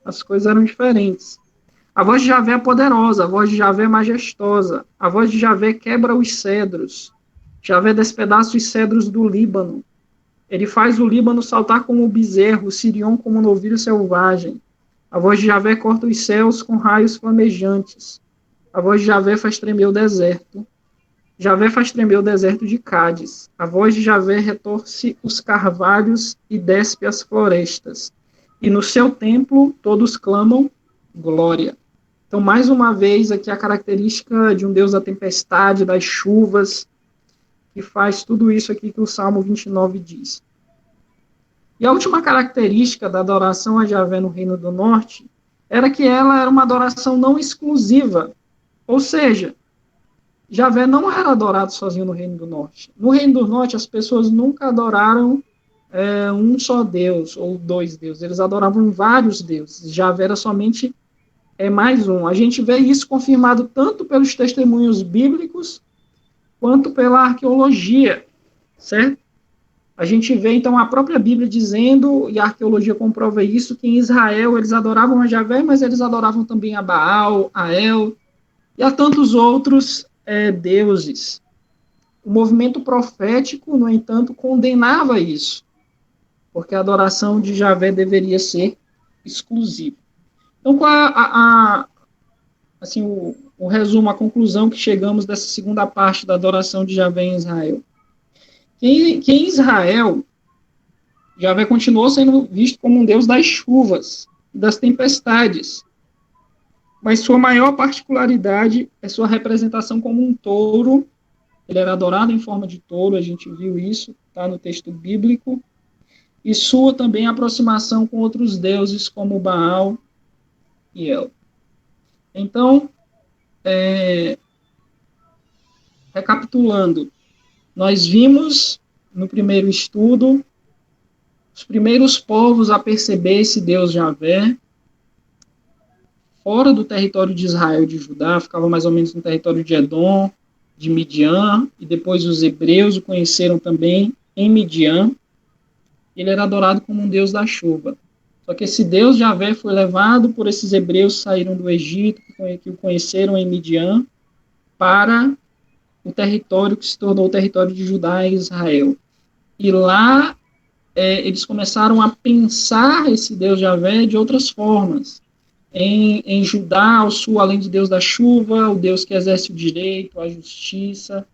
as coisas eram diferentes. A voz de Javé é poderosa, a voz de Javé é majestosa, a voz de Javé quebra os cedros, Javé despedaça os cedros do Líbano. Ele faz o Líbano saltar como o bezerro, o Sirion como um novilho selvagem. A voz de Javé corta os céus com raios flamejantes. A voz de Javé faz tremer o deserto. Javé faz tremer o deserto de Cádiz. A voz de Javé retorce os carvalhos e despe as florestas. E no seu templo todos clamam glória. Então, mais uma vez, aqui a característica de um Deus da tempestade, das chuvas, que faz tudo isso aqui que o Salmo 29 diz. E a última característica da adoração a Javé no Reino do Norte era que ela era uma adoração não exclusiva. Ou seja, Javé não era adorado sozinho no Reino do Norte. No Reino do Norte, as pessoas nunca adoraram um só Deus ou dois deuses. Eles adoravam vários deuses. Javé era somente mais um. A gente vê isso confirmado tanto pelos testemunhos bíblicos quanto pela arqueologia, certo? A gente vê, então, a própria Bíblia dizendo, e a arqueologia comprova isso, que em Israel eles adoravam a Javé, mas eles adoravam também a Baal, a El, e a tantos outros deuses. O movimento profético, no entanto, condenava isso, porque a adoração de Javé deveria ser exclusiva. Então, qual é assim, o resumo, a conclusão que chegamos dessa segunda parte da adoração de Javé em Israel? Que em Israel, Javé continuou sendo visto como um Deus das chuvas, das tempestades, mas sua maior particularidade é sua representação como um touro. Ele era adorado em forma de touro, a gente viu isso, está no texto bíblico, e sua também aproximação com outros deuses como Baal e El. Então, recapitulando, nós vimos no primeiro estudo os primeiros povos a perceber esse Deus Javé fora do território de Israel e de Judá, ficava mais ou menos no território de Edom, de Midian, e depois os hebreus o conheceram também em Midian. Ele era adorado como um Deus da chuva. Só que esse Deus Javé foi levado por esses hebreus que saíram do Egito, que o conheceram em Midian, para o território que se tornou o território de Judá e Israel. E lá eles começaram a pensar esse Deus Javé de outras formas. Em Judá, ao sul, além de Deus da chuva, o Deus que exerce o direito, a justiça,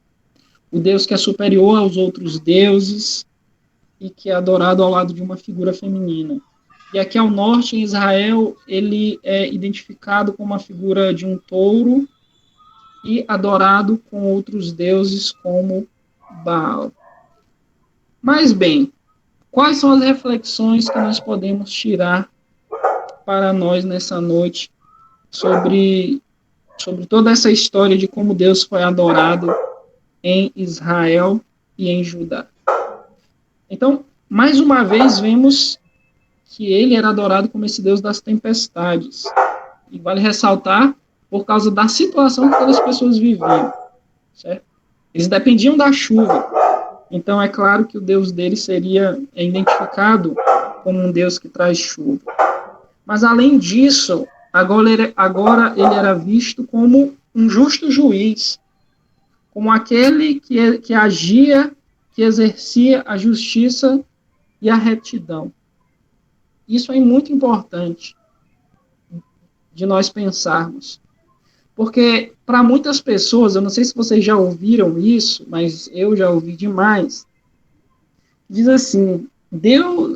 o Deus que é superior aos outros deuses e que é adorado ao lado de uma figura feminina. E aqui ao norte, em Israel, ele é identificado como a figura de um touro e adorado com outros deuses como Baal. Mas bem, quais são as reflexões que nós podemos tirar para nós nessa noite sobre toda essa história de como Deus foi adorado em Israel e em Judá? Então, mais uma vez, vemos que ele era adorado como esse Deus das tempestades. E vale ressaltar por causa da situação que aquelas pessoas viviam, certo? Eles dependiam da chuva. Então, é claro que o Deus deles seria identificado como um Deus que traz chuva. Mas, além disso, agora ele era visto como um justo juiz, como aquele que agia, que exercia a justiça e a retidão. Isso é muito importante de nós pensarmos. Porque, para muitas pessoas, eu não sei se vocês já ouviram isso, mas eu já ouvi demais, diz assim,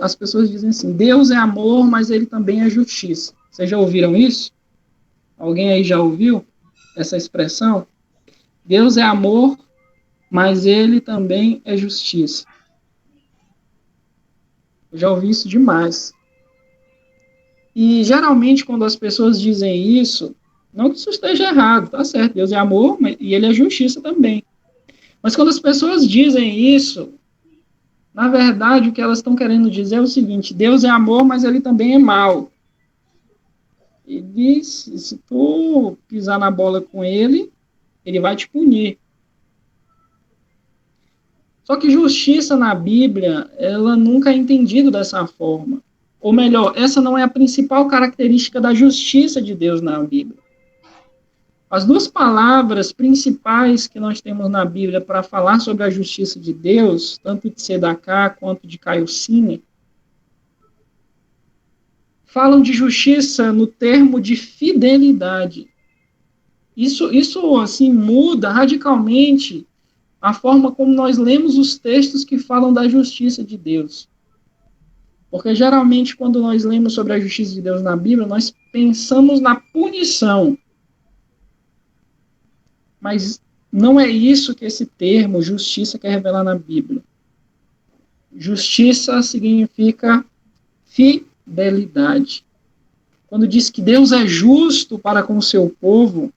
as pessoas dizem assim, Deus é amor, mas ele também é justiça. Vocês já ouviram isso? Alguém aí já ouviu essa expressão? Deus é amor, mas ele também é justiça. Eu já ouvi isso demais. E, geralmente, quando as pessoas dizem isso, não que isso esteja errado, tá certo, Deus é amor e ele é justiça também. Mas quando as pessoas dizem isso, na verdade, o que elas estão querendo dizer é o seguinte, Deus é amor, mas ele também é mal. E diz, se tu pisar na bola com ele, ele vai te punir. Só que justiça na Bíblia, ela nunca é entendida dessa forma. Ou melhor, essa não é a principal característica da justiça de Deus na Bíblia. As duas palavras principais que nós temos na Bíblia para falar sobre a justiça de Deus, tanto de Sedacá quanto de Caiocine, falam de justiça no termo de fidelidade. Isso assim, muda radicalmente a forma como nós lemos os textos que falam da justiça de Deus. Porque, geralmente, quando nós lemos sobre a justiça de Deus na Bíblia, nós pensamos na punição. Mas não é isso que esse termo, justiça, quer revelar na Bíblia. Justiça significa fidelidade. Quando diz que Deus é justo para com o seu povo,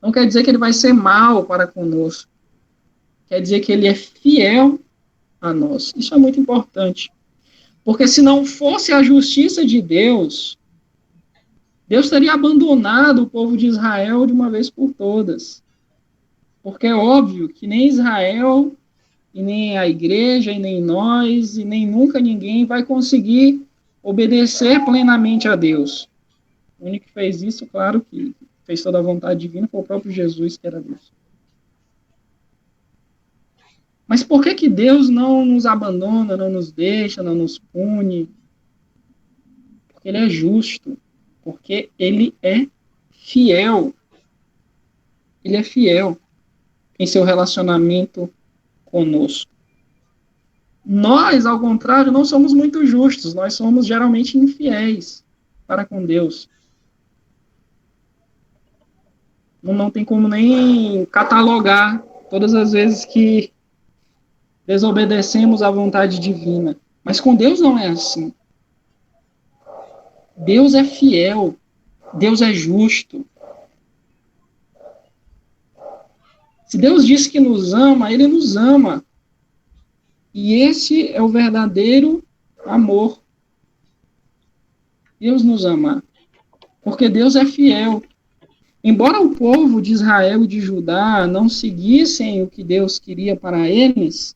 não quer dizer que ele vai ser mal para conosco. Quer dizer que ele é fiel a nós. Isso é muito importante. Porque se não fosse a justiça de Deus, Deus teria abandonado o povo de Israel de uma vez por todas. Porque é óbvio que nem Israel, e nem a igreja, e nem nós, e nem nunca ninguém vai conseguir obedecer plenamente a Deus. O único que fez isso, claro, que fez toda a vontade divina, foi o próprio Jesus, que era Deus. Mas por que Deus não nos abandona, não nos deixa, não nos pune? Porque ele é justo. Porque ele é fiel. Ele é fiel em seu relacionamento conosco. Nós, ao contrário, não somos muito justos. Nós somos geralmente infiéis para com Deus. Não tem como nem catalogar todas as vezes que desobedecemos à vontade divina. Mas com Deus não é assim. Deus é fiel. Deus é justo. Se Deus diz que nos ama, ele nos ama. E esse é o verdadeiro amor. Deus nos ama. Porque Deus é fiel. Embora o povo de Israel e de Judá não seguissem o que Deus queria para eles,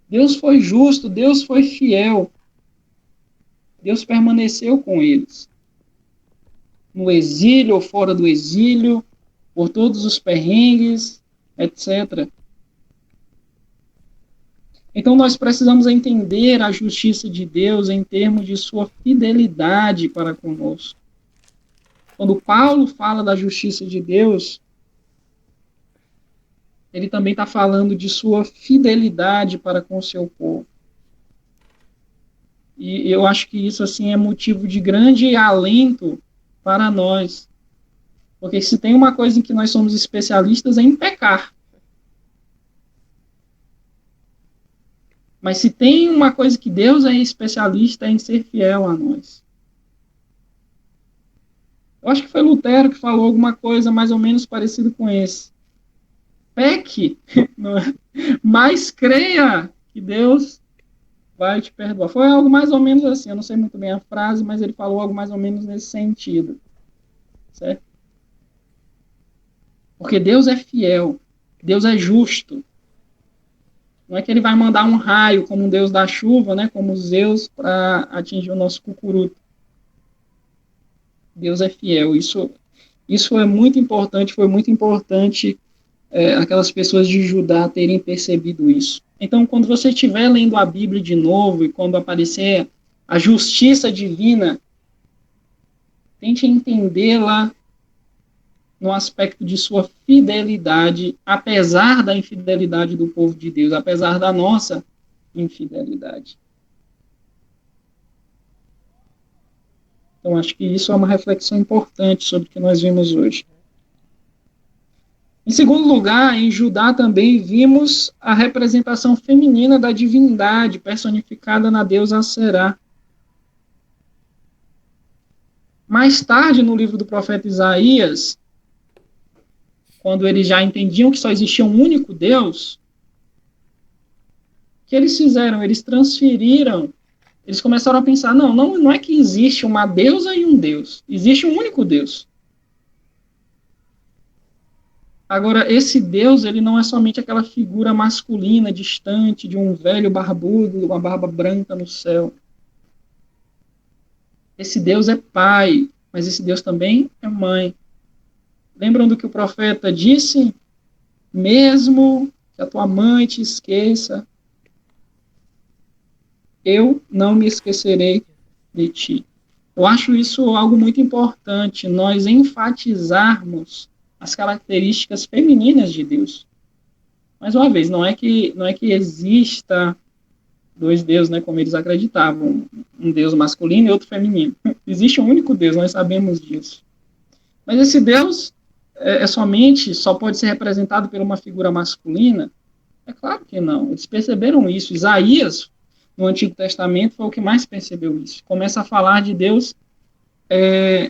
Deus foi justo, Deus foi fiel. Deus permaneceu com eles. No exílio ou fora do exílio, por todos os perrengues, etc. Então, nós precisamos entender a justiça de Deus em termos de sua fidelidade para conosco. Quando Paulo fala da justiça de Deus, ele também está falando de sua fidelidade para com o seu povo. E eu acho que isso assim é motivo de grande alento para nós. Porque se tem uma coisa em que nós somos especialistas é em pecar. Mas se tem uma coisa que Deus é especialista é em ser fiel a nós. Eu acho que foi Lutero que falou alguma coisa mais ou menos parecida com esse. Peque, mas creia que Deus vai te perdoar. Foi algo mais ou menos assim, eu não sei muito bem a frase, mas ele falou algo mais ou menos nesse sentido. Certo? Porque Deus é fiel, Deus é justo. Não é que ele vai mandar um raio como um Deus da chuva, né, como Zeus, para atingir o nosso cucuruto. Deus é fiel. Isso é muito importante, foi muito importante aquelas pessoas de Judá terem percebido isso. Então, quando você estiver lendo a Bíblia de novo e quando aparecer a justiça divina, tente entendê-la no aspecto de sua fidelidade, apesar da infidelidade do povo de Deus, apesar da nossa infidelidade. Então, acho que isso é uma reflexão importante sobre o que nós vimos hoje. Em segundo lugar, em Judá também vimos a representação feminina da divindade personificada na deusa Será. Mais tarde, no livro do profeta Isaías, quando eles já entendiam que só existia um único Deus, o que eles fizeram? Eles transferiram, eles começaram a pensar, não é que existe uma deusa e um Deus, existe um único Deus. Agora, esse Deus, ele não é somente aquela figura masculina, distante, de um velho barbudo, uma barba branca no céu. Esse Deus é pai, mas esse Deus também é mãe. Lembram do que o profeta disse? Mesmo que a tua mãe te esqueça, eu não me esquecerei de ti. Eu acho isso algo muito importante, nós enfatizarmos as características femininas de Deus. Mais uma vez, não é que exista dois deuses, né, como eles acreditavam, um Deus masculino e outro feminino. Existe um único Deus, nós sabemos disso. Mas esse Deus só pode ser representado por uma figura masculina? É claro que não. Eles perceberam isso. Isaías, no Antigo Testamento, foi o que mais percebeu isso. Começa a falar de Deus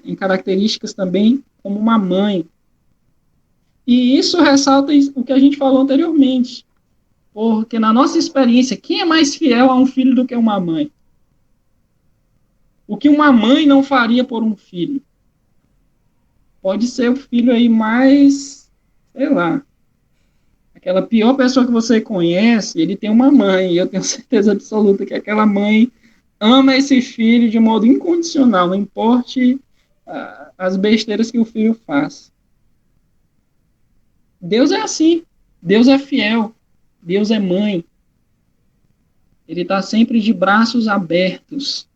em características também como uma mãe. E isso ressalta o que a gente falou anteriormente. Porque na nossa experiência, quem é mais fiel a um filho do que uma mãe? O que uma mãe não faria por um filho? Pode ser o filho aí mais, sei lá, aquela pior pessoa que você conhece, ele tem uma mãe, e eu tenho certeza absoluta que aquela mãe ama esse filho de modo incondicional, não importe as besteiras que o filho faz. Deus é assim, Deus é fiel, Deus é mãe. Ele está sempre de braços abertos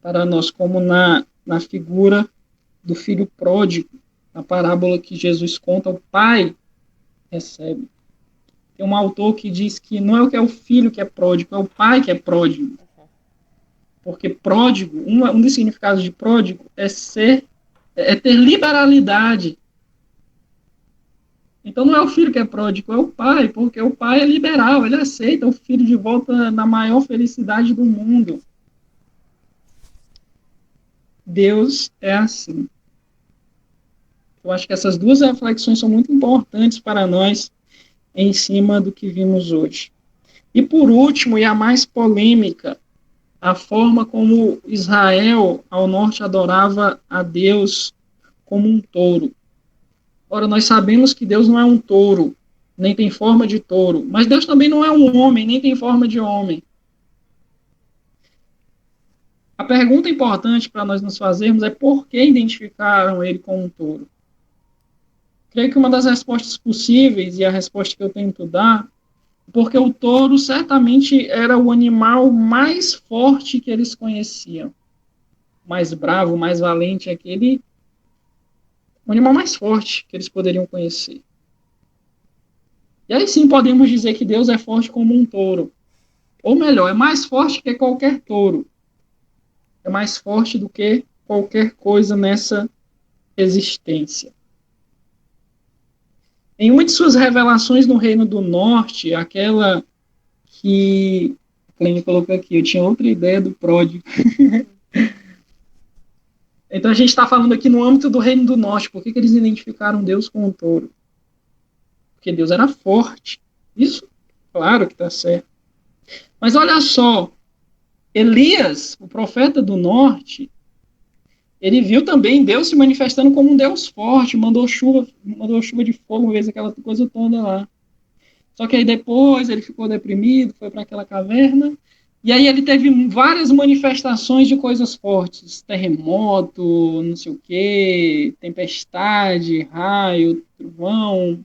para nós, como na figura do filho pródigo, a parábola que Jesus conta, o pai recebe. Tem um autor que diz que não é o que é o filho que é pródigo, é o pai que é pródigo. Porque pródigo, um dos significados de pródigo é ter liberalidade. Então não é o filho que é pródigo, é o pai, porque o pai é liberal, ele aceita o filho de volta na maior felicidade do mundo. Deus é assim. Eu acho que essas duas reflexões são muito importantes para nós em cima do que vimos hoje. E por último, e a mais polêmica, a forma como Israel ao norte adorava a Deus como um touro. Ora, nós sabemos que Deus não é um touro, nem tem forma de touro, mas Deus também não é um homem, nem tem forma de homem. A pergunta importante para nós nos fazermos é por que identificaram ele como um touro? Creio que uma das respostas possíveis, e a resposta que eu tento dar, porque o touro certamente era o animal mais forte que eles conheciam. Mais bravo, mais valente, o animal mais forte que eles poderiam conhecer. E aí sim podemos dizer que Deus é forte como um touro. Ou melhor, é mais forte que qualquer touro. É mais forte do que qualquer coisa nessa existência. Em uma de suas revelações no Reino do Norte, aquela que a Clênia colocou aqui, eu tinha outra ideia do pródigo. Então a gente está falando aqui no âmbito do Reino do Norte. Por que eles identificaram Deus com um touro? Porque Deus era forte. Isso, claro que está certo. Mas olha só, Elias, o profeta do Norte, ele viu também Deus se manifestando como um Deus forte, mandou chuva de fogo, fez aquela coisa toda lá. Só que aí depois ele ficou deprimido, foi para aquela caverna, e aí ele teve várias manifestações de coisas fortes, terremoto, não sei o quê, tempestade, raio, trovão,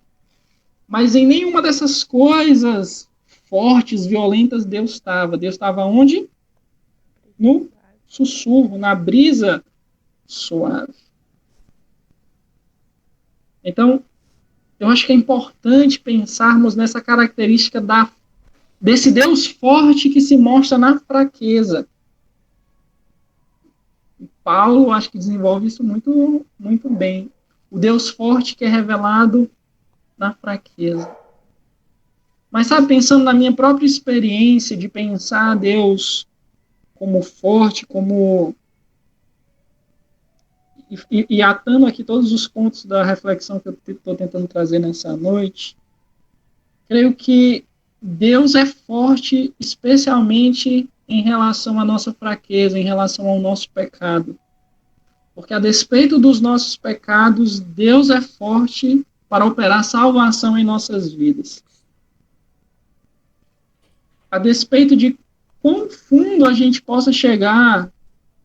mas em nenhuma dessas coisas fortes, violentas, Deus estava. Deus estava onde? No sussurro, na brisa suave. Então, eu acho que é importante pensarmos nessa característica desse Deus forte que se mostra na fraqueza. Paulo, acho que desenvolve isso muito, muito bem. O Deus forte que é revelado na fraqueza. Mas, sabe, pensando na minha própria experiência de pensar Deus como forte, como... E atando aqui todos os pontos da reflexão que eu estou tentando trazer nessa noite, creio que Deus é forte especialmente em relação à nossa fraqueza, em relação ao nosso pecado. Porque a despeito dos nossos pecados, Deus é forte para operar salvação em nossas vidas. A despeito de quão fundo a gente possa chegar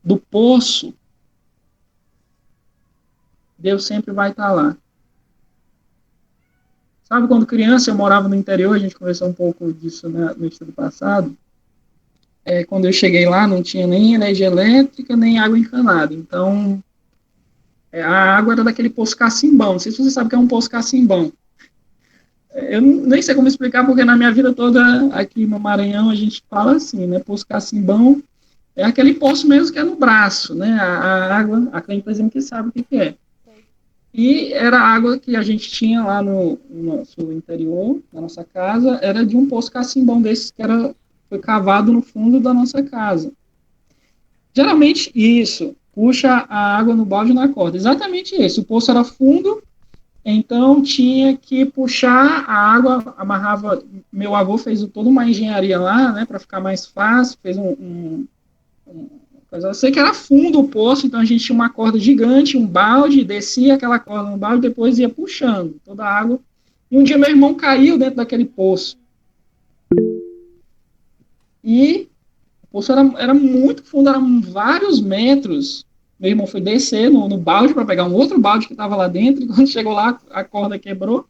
do poço, Deus sempre vai estar lá. Sabe, quando criança eu morava no interior, a gente conversou um pouco disso no estudo passado, quando eu cheguei lá não tinha nem energia elétrica, nem água encanada. Então, a água era daquele poço cacimbão. Não sei se você sabe o que é um poço cacimbão. Eu nem sei como explicar, porque na minha vida toda aqui no Maranhão a gente fala assim, né? Poço cacimbão é aquele poço mesmo que é no braço, né? A água, a Clênia, por exemplo, que sabe o que é. E era a água que a gente tinha lá no nosso interior, na nossa casa, era de um poço cacimbão desses que foi cavado no fundo da nossa casa. Geralmente, isso, puxa a água no balde na corda. Exatamente isso. O poço era fundo, então tinha que puxar a água, amarrava. Meu avô fez toda uma engenharia lá, né, para ficar mais fácil, fez eu sei que era fundo o poço, então a gente tinha uma corda gigante, um balde, descia aquela corda no balde, depois ia puxando toda a água. E um dia meu irmão caiu dentro daquele poço. E o poço era muito fundo, eram vários metros. Meu irmão foi descer no balde para pegar um outro balde que estava lá dentro, e quando chegou lá, a corda quebrou,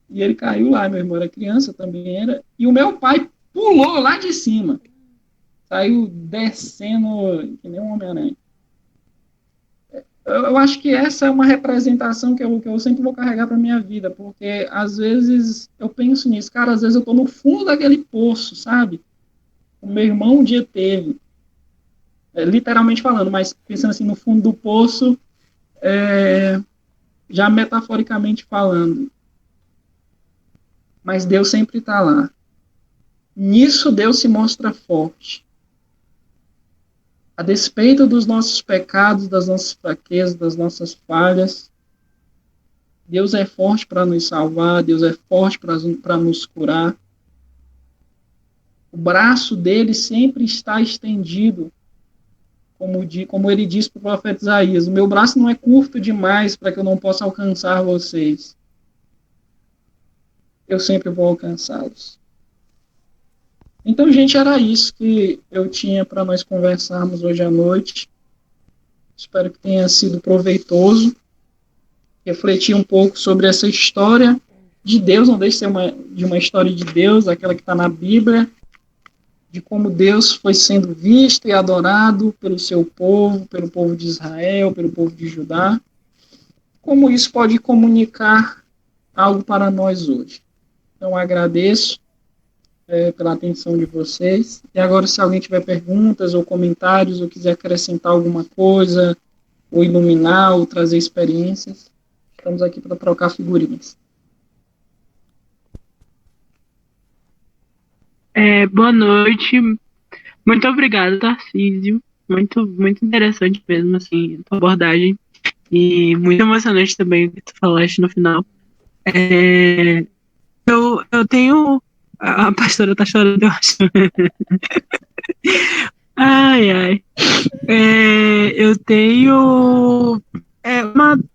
e ele caiu lá. Meu irmão era criança, também era. E o meu pai pulou lá de cima. Saiu descendo que nem um Homem-Aranha. Eu acho que essa é uma representação que eu sempre vou carregar para minha vida, porque às vezes eu penso nisso, cara, às vezes eu estou no fundo daquele poço, sabe? O meu irmão um dia teve, literalmente falando, mas pensando assim, no fundo do poço, já metaforicamente falando. Mas Deus sempre está lá. Nisso Deus se mostra forte. A despeito dos nossos pecados, das nossas fraquezas, das nossas falhas, Deus é forte para nos salvar, Deus é forte para nos curar. O braço dele sempre está estendido, como ele diz para o profeta Isaías: o meu braço não é curto demais para que eu não possa alcançar vocês. Eu sempre vou alcançá-los. Então, gente, era isso que eu tinha para nós conversarmos hoje à noite. Espero que tenha sido proveitoso. Refletir um pouco sobre essa história de Deus, não deixa de ser de uma história de Deus, aquela que está na Bíblia, de como Deus foi sendo visto e adorado pelo seu povo, pelo povo de Israel, pelo povo de Judá. Como isso pode comunicar algo para nós hoje. Então, agradeço pela atenção de vocês. E agora, se alguém tiver perguntas ou comentários, ou quiser acrescentar alguma coisa, ou iluminar, ou trazer experiências, estamos aqui para trocar figurinhas. Boa noite. Muito obrigado, Tarcísio. Muito, muito interessante mesmo, assim, a tua abordagem. E muito emocionante também o que tu falaste no final. Eu tenho... A pastora tá chorando, eu acho. Ai, ai. Eu tenho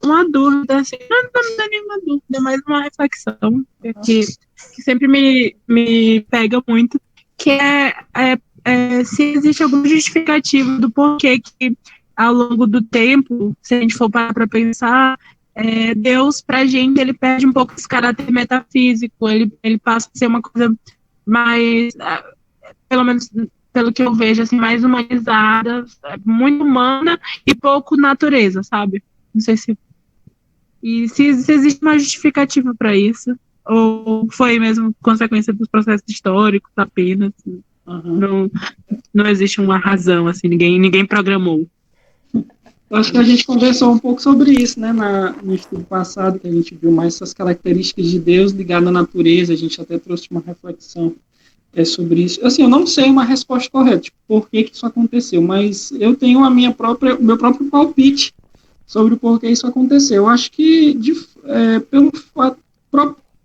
uma dúvida, assim, não é nenhuma dúvida, é mais uma reflexão que sempre me pega muito, que se existe alguma justificativa do porquê que, ao longo do tempo, se a gente for parar para pensar, Deus, pra gente, ele perde um pouco esse caráter metafísico, ele passa a ser uma coisa mais, pelo menos pelo que eu vejo, assim, mais humanizada, muito humana e pouco natureza, sabe? Não sei se... E se existe uma justificativa para isso, ou foi mesmo consequência dos processos históricos apenas. Uhum. Não existe uma razão, assim, ninguém programou. Eu acho que a gente conversou um pouco sobre isso, né, no estudo passado, que a gente viu mais essas características de Deus ligadas à natureza, a gente até trouxe uma reflexão sobre isso. Assim, eu não sei uma resposta correta, tipo, por que isso aconteceu, mas eu tenho o meu próprio palpite sobre o porquê isso aconteceu. Eu acho que pelo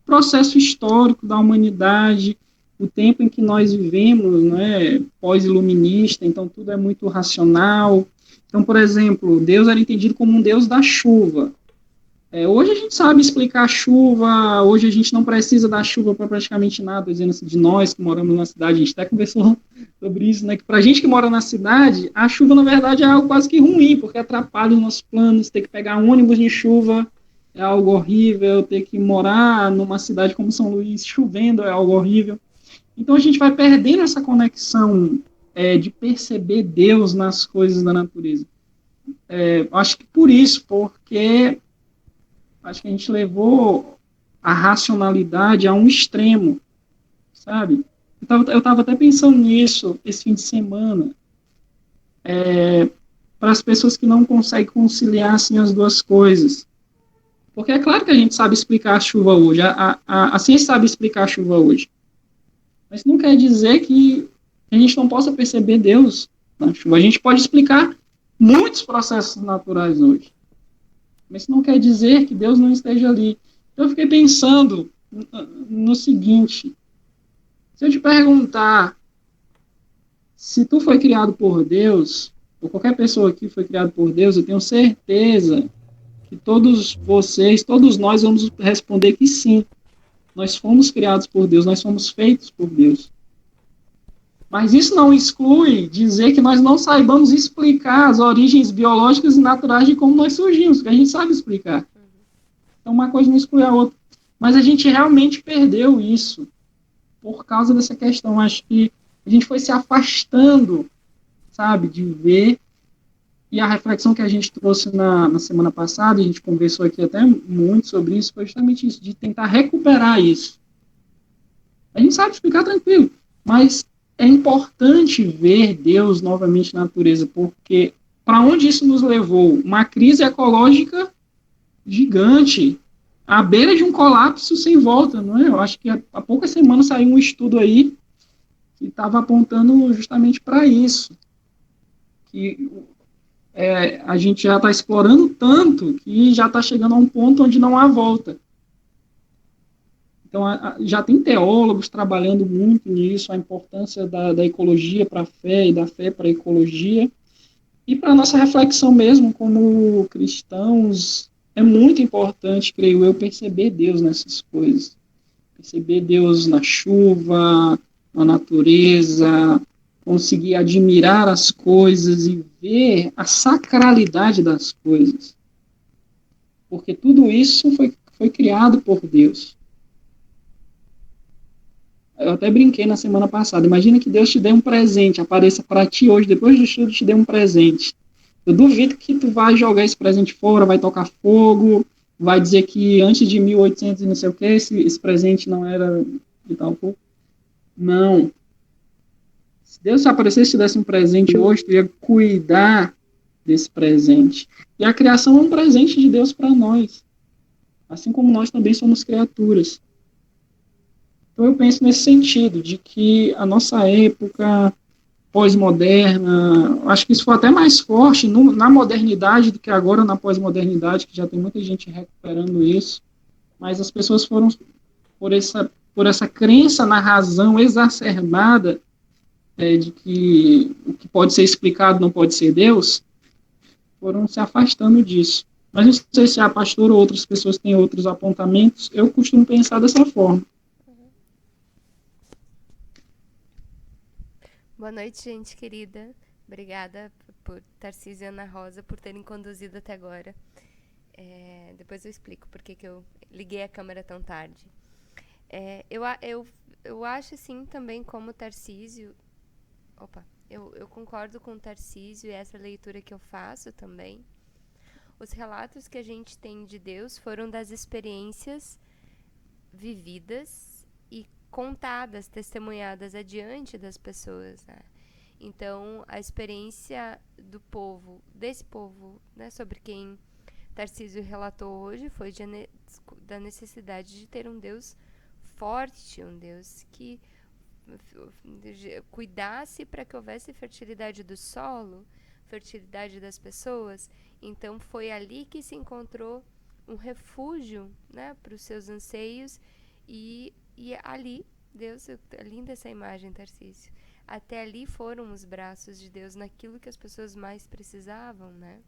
processo histórico da humanidade, o tempo em que nós vivemos, né, pós-iluminista, então tudo é muito racional. Então, por exemplo, Deus era entendido como um Deus da chuva. Hoje a gente sabe explicar a chuva, hoje a gente não precisa da chuva para praticamente nada, dizendo assim, de nós que moramos na cidade, a gente até conversou sobre isso, né, que para a gente que mora na cidade, a chuva, na verdade, é algo quase que ruim, porque atrapalha os nossos planos, ter que pegar ônibus de chuva é algo horrível, ter que morar numa cidade como São Luís, chovendo, é algo horrível. Então a gente vai perdendo essa conexão de perceber Deus nas coisas da natureza. Acho que por isso, porque acho que a gente levou a racionalidade a um extremo, sabe? Eu estava até pensando nisso esse fim de semana, para as pessoas que não conseguem conciliar assim, as duas coisas. Porque é claro que a gente sabe explicar a chuva hoje, a ciência sabe explicar a chuva hoje. Mas não quer dizer que a gente não possa perceber Deus na chuva. A gente pode explicar muitos processos naturais hoje. Mas isso não quer dizer que Deus não esteja ali. Eu fiquei pensando no seguinte: se eu te perguntar se tu foi criado por Deus, ou qualquer pessoa aqui foi criado por Deus, eu tenho certeza que todos vocês, todos nós vamos responder que sim. Nós fomos criados por Deus, nós fomos feitos por Deus. Mas isso não exclui dizer que nós não saibamos explicar as origens biológicas e naturais de como nós surgimos, porque a gente sabe explicar. Então, uma coisa não exclui a outra. Mas a gente realmente perdeu isso por causa dessa questão. Acho que a gente foi se afastando, sabe, de ver. E a reflexão que a gente trouxe na semana passada, a gente conversou aqui até muito sobre isso, foi justamente isso, de tentar recuperar isso. A gente sabe explicar tranquilo, mas é importante ver Deus novamente na natureza, porque para onde isso nos levou? Uma crise ecológica gigante, à beira de um colapso sem volta, não é? Eu acho que há poucas semanas saiu um estudo aí que estava apontando justamente para isso, que a gente já está explorando tanto que já está chegando a um ponto onde não há volta. Então, já tem teólogos trabalhando muito nisso, a importância da ecologia para a fé e da fé para a ecologia. E para a nossa reflexão mesmo, como cristãos, é muito importante, creio eu, perceber Deus nessas coisas. Perceber Deus na chuva, na natureza, conseguir admirar as coisas e ver a sacralidade das coisas. Porque tudo isso foi criado por Deus. Eu até brinquei na semana passada. Imagina que Deus te dê um presente, apareça para ti hoje, depois do estudo, te dê um presente. Eu duvido que tu vai jogar esse presente fora, vai tocar fogo, vai dizer que antes de 1800 e não sei o que, esse presente não era de tal cor. Não. Se Deus te aparecesse e te desse um presente hoje, tu ia cuidar desse presente. E a criação é um presente de Deus para nós. Assim como nós também somos criaturas. Então eu penso nesse sentido, de que a nossa época pós-moderna, acho que isso foi até mais forte na modernidade do que agora na pós-modernidade, que já tem muita gente recuperando isso, mas as pessoas foram, por essa crença na razão exacerbada, de que o que pode ser explicado não pode ser Deus, foram se afastando disso. Mas não sei se a pastora ou outras pessoas têm outros apontamentos, eu costumo pensar dessa forma. Boa noite, gente querida. Obrigada por Tarcísio e Ana Rosa por terem conduzido até agora. Depois eu explico por que eu liguei a câmera tão tarde. Eu acho, assim, também como Tarcísio... Eu concordo com o Tarcísio e essa leitura que eu faço também. Os relatos que a gente tem de Deus foram das experiências vividas e contadas, testemunhadas adiante das pessoas, né? Então, a experiência do povo, desse povo, né, sobre quem Tarcísio relatou hoje, foi da necessidade de ter um Deus forte, um Deus que cuidasse para que houvesse fertilidade do solo, fertilidade das pessoas. Então, foi ali que se encontrou um refúgio, né, para os seus anseios. E ali, Deus, linda essa imagem, Tarcísio. Até ali foram os braços de Deus naquilo que as pessoas mais precisavam, né?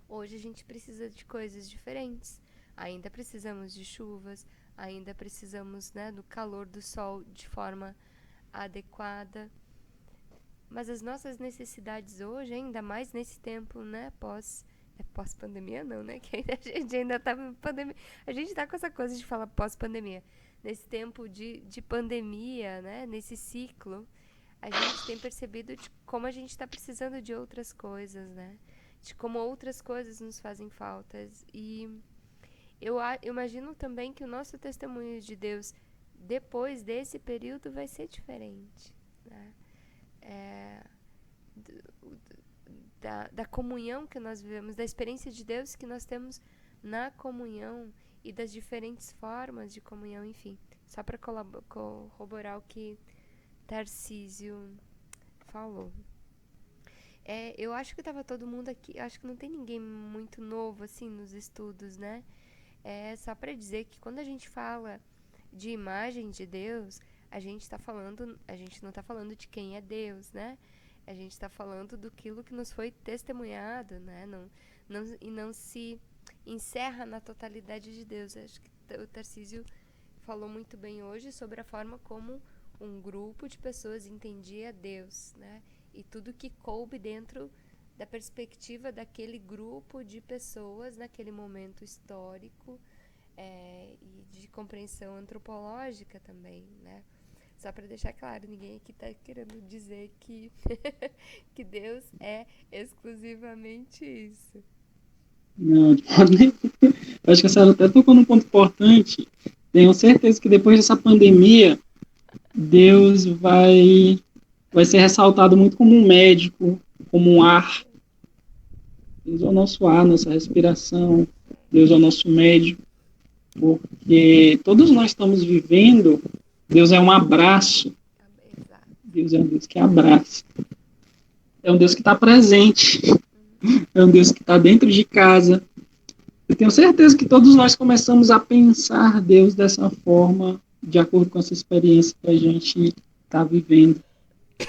Hoje a gente precisa de coisas diferentes. Ainda precisamos de chuvas, ainda precisamos, né, do calor do sol de forma adequada. Mas as nossas necessidades hoje, ainda mais nesse tempo, né, pós-pandemia não, né? Que a gente ainda tá em pandemia. A gente tá com essa coisa de falar pós-pandemia. Nesse tempo de pandemia, né? Nesse ciclo, a gente tem percebido de como a gente está precisando de outras coisas, né? De como outras coisas nos fazem faltas. E eu imagino também que o nosso testemunho de Deus depois desse período vai ser diferente, né? Da comunhão que nós vivemos, da experiência de Deus que nós temos na comunhão e das diferentes formas de comunhão, enfim. Só para corroborar o que Tarcísio falou. Eu acho que estava todo mundo aqui, acho que não tem ninguém muito novo assim nos estudos, né? Só para dizer que quando a gente fala de imagem de Deus, a gente não está falando de quem é Deus, né? A gente está falando daquilo que nos foi testemunhado, né? Não se encerra na totalidade de Deus. Acho que o Tarcísio falou muito bem hoje sobre a forma como um grupo de pessoas entendia Deus, né? E tudo que coube dentro da perspectiva daquele grupo de pessoas naquele momento histórico, e de compreensão antropológica também, né? Só para deixar claro, ninguém aqui está querendo dizer que, que Deus é exclusivamente isso. Não, acho que a senhora até tocou num ponto importante. Tenho certeza que depois dessa pandemia, Deus vai ser ressaltado muito como um médico, como um ar. Deus é o nosso ar, nossa respiração. Deus é o nosso médico. Porque todos nós estamos vivendo, Deus é um abraço. Deus é um Deus que abraça. É um Deus que está presente. É um Deus que está dentro de casa. Eu tenho certeza que todos nós começamos a pensar Deus dessa forma, de acordo com essa experiência que a gente está vivendo.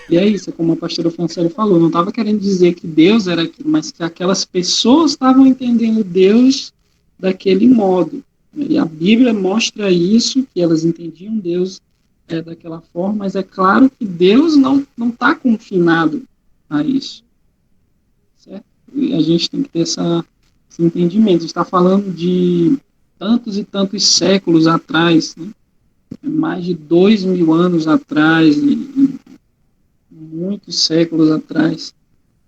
E é isso, como a pastora Francélia falou, não estava querendo dizer que Deus era aquilo, mas que aquelas pessoas estavam entendendo Deus daquele modo. E a Bíblia mostra isso, que elas entendiam Deus daquela forma, mas é claro que Deus não está confinado a isso. Certo? E a gente tem que ter esse entendimento. A gente está falando de tantos e tantos séculos atrás, né? mais de 2000 anos atrás, e muitos séculos atrás,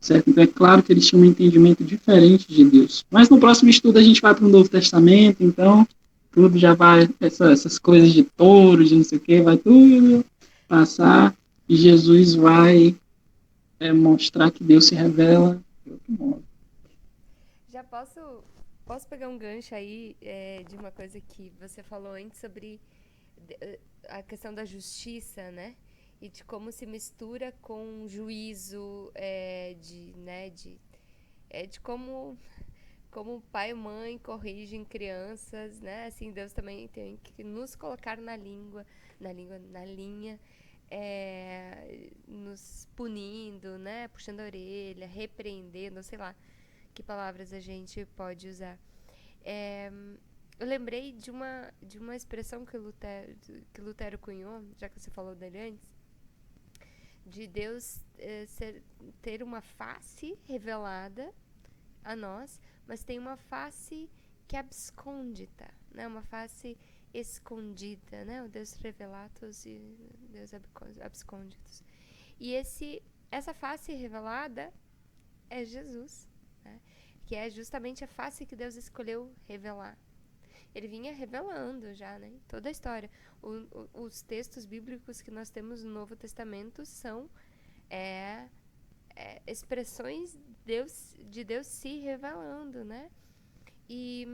certo? Então é claro que eles tinham um entendimento diferente de Deus. Mas no próximo estudo a gente vai para o Novo Testamento, então tudo já vai, essas coisas de touro, de não sei o que, vai tudo passar, e Jesus vai mostrar que Deus se revela de outro modo. Já posso pegar um gancho aí de uma coisa que você falou antes sobre a questão da justiça, né? E de como se mistura com juízo, de como pai e mãe corrigem crianças, né? Assim, Deus também tem que nos colocar na linha, nos punindo, né? Puxando a orelha, repreendendo, sei lá que palavras a gente pode usar. Eu lembrei de uma expressão que Lutero cunhou, já que você falou dele antes, de Deus ter uma face revelada a nós, mas tem uma face que abscondita, né? Uma face escondida, né? O Deus revelatus e Deus absconditus. E essa face revelada é Jesus, né? Que é justamente a face que Deus escolheu revelar. Ele vinha revelando já, né? Toda a história. Os textos bíblicos que nós temos no Novo Testamento são expressões de Deus se revelando, né? E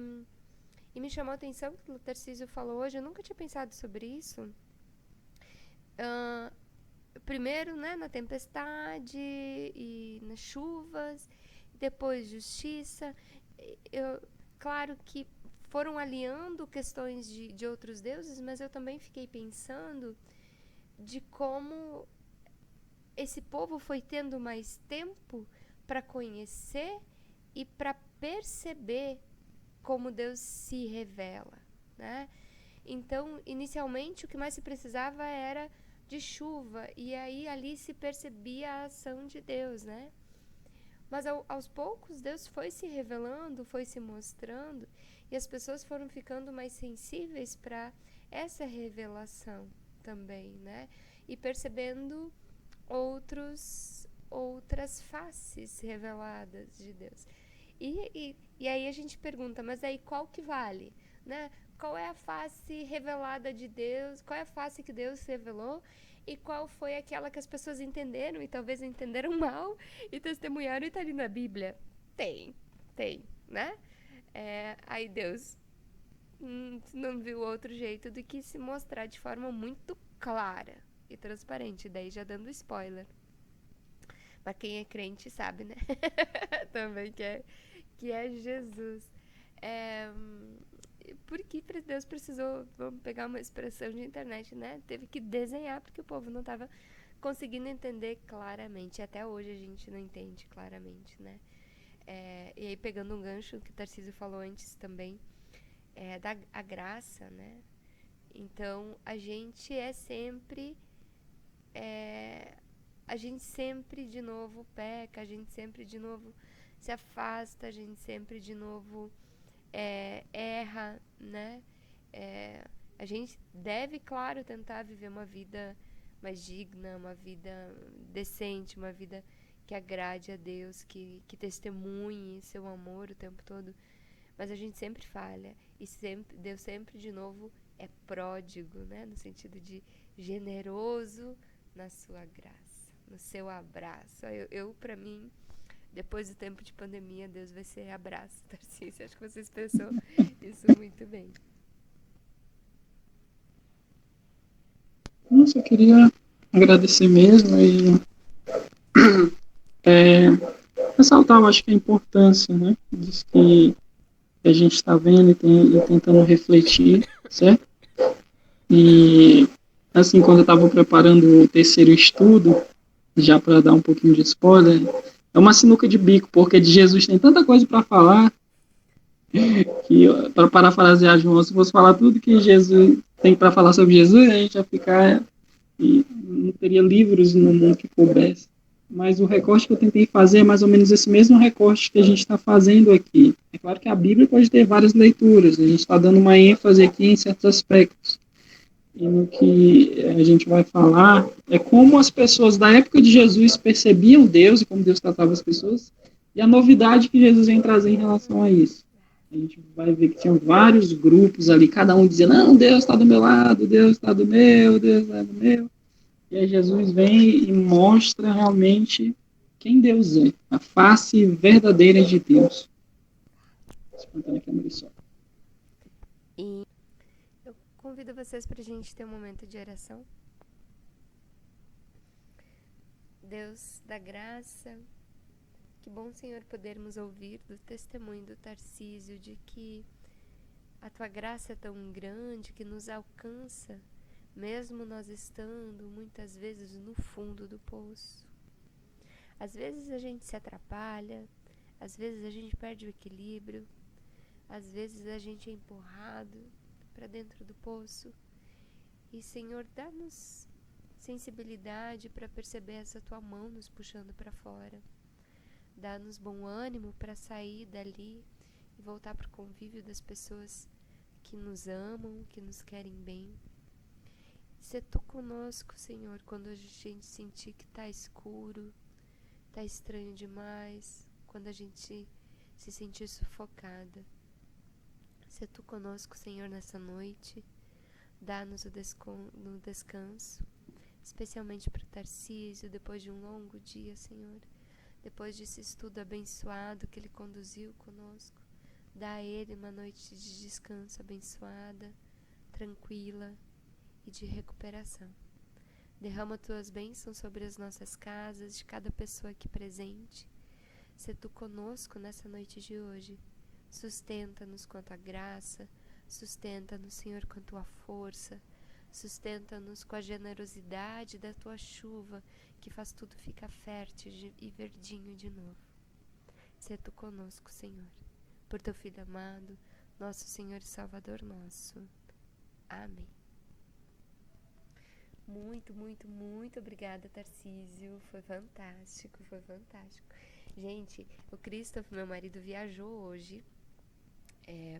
me chamou a atenção que o Tarcísio falou hoje, eu nunca tinha pensado sobre isso. Primeiro, né, na tempestade e nas chuvas, depois justiça. Claro que foram aliando questões de outros deuses, mas eu também fiquei pensando de como esse povo foi tendo mais tempo para conhecer e para perceber como Deus se revela, né? Então, inicialmente, o que mais se precisava era de chuva, e aí ali se percebia a ação de Deus, né? Mas aos poucos Deus foi se revelando, foi se mostrando, e as pessoas foram ficando mais sensíveis para essa revelação também, né? E percebendo outras faces reveladas de Deus. E aí a gente pergunta, mas aí qual que vale, né? Qual é a face revelada de Deus? Qual é a face que Deus revelou? E qual foi aquela que as pessoas entenderam e talvez entenderam mal e testemunharam e está ali na Bíblia? Tem, né? Aí Deus não viu outro jeito do que se mostrar de forma muito clara e transparente, daí já dando spoiler. Mas quem é crente sabe, né? Também que é Jesus. Por que Deus precisou, vamos pegar uma expressão de internet, né? Teve que desenhar porque o povo não estava conseguindo entender claramente. Até hoje a gente não entende claramente, né? E aí pegando um gancho que o Tarcísio falou antes também, a graça, né? Então a gente a gente sempre de novo peca, a gente sempre de novo se afasta, a gente sempre de novo erra, né? A gente deve, claro, tentar viver uma vida mais digna, uma vida decente, uma vida que agrade a Deus, que testemunhe seu amor o tempo todo, mas a gente sempre falha, e Deus sempre de novo é pródigo, né? No sentido de generoso na sua graça, no seu abraço. Eu para mim, depois do tempo de pandemia, Deus vai ser abraço, Tarcísio. Acho que você expressou isso muito bem. Nossa, eu queria agradecer mesmo e ressaltar, eu acho que a importância, né, disso que a gente está vendo e tentando refletir, certo? E, assim, quando eu estava preparando o terceiro estudo, já para dar um pouquinho de spoiler, é uma sinuca de bico, porque de Jesus tem tanta coisa para falar, que, para parafrasear João, se fosse falar tudo que Jesus tem para falar sobre Jesus, a gente ia ficar e não teria livros no mundo que coubesse. Mas o recorte que eu tentei fazer é mais ou menos esse mesmo recorte que a gente está fazendo aqui. É claro que a Bíblia pode ter várias leituras, a gente está dando uma ênfase aqui em certos aspectos. e no que a gente vai falar é como as pessoas da época de Jesus percebiam Deus e como Deus tratava as pessoas, e a novidade que Jesus vem trazer em relação a isso. A gente vai ver que tinham vários grupos ali, cada um dizendo, não, Deus está do meu lado, Deus está do meu, Deus está do meu. E aí Jesus vem e mostra realmente quem Deus é, a face verdadeira de Deus. Espantando aqui a Marisol. E eu convido vocês para a gente ter um momento de oração. Deus da graça, que bom, Senhor, podermos ouvir do testemunho do Tarcísio de que a tua graça é tão grande que nos alcança, mesmo nós estando muitas vezes no fundo do poço. Às vezes a gente se atrapalha, às vezes a gente perde o equilíbrio, às vezes a gente é empurrado para dentro do poço. E, Senhor, dá-nos sensibilidade para perceber essa tua mão nos puxando para fora. Dá-nos bom ânimo para sair dali e voltar para o convívio das pessoas que nos amam, que nos querem bem. Sê tu conosco, Senhor, quando a gente sentir que está escuro, está estranho demais, quando a gente se sentir sufocada. Sê tu conosco, Senhor, nessa noite. Dá-nos o descanso, especialmente para o Tarcísio, depois de um longo dia, Senhor. Depois desse estudo abençoado que ele conduziu conosco. Dá a ele uma noite de descanso abençoada, tranquila e de recuperação. Derrama tuas bênçãos sobre as nossas casas, de cada pessoa aqui presente. Sê tu conosco nessa noite de hoje. Sustenta-nos com a tua graça, sustenta-nos, Senhor, com a tua força, sustenta-nos com a generosidade da tua chuva, que faz tudo ficar fértil e verdinho de novo. Sê tu conosco, Senhor, por teu Filho amado, nosso Senhor e Salvador nosso. Amém. Muito, muito, muito obrigada, Tarcísio. Foi fantástico, foi fantástico. Gente, o Christoph, meu marido, viajou hoje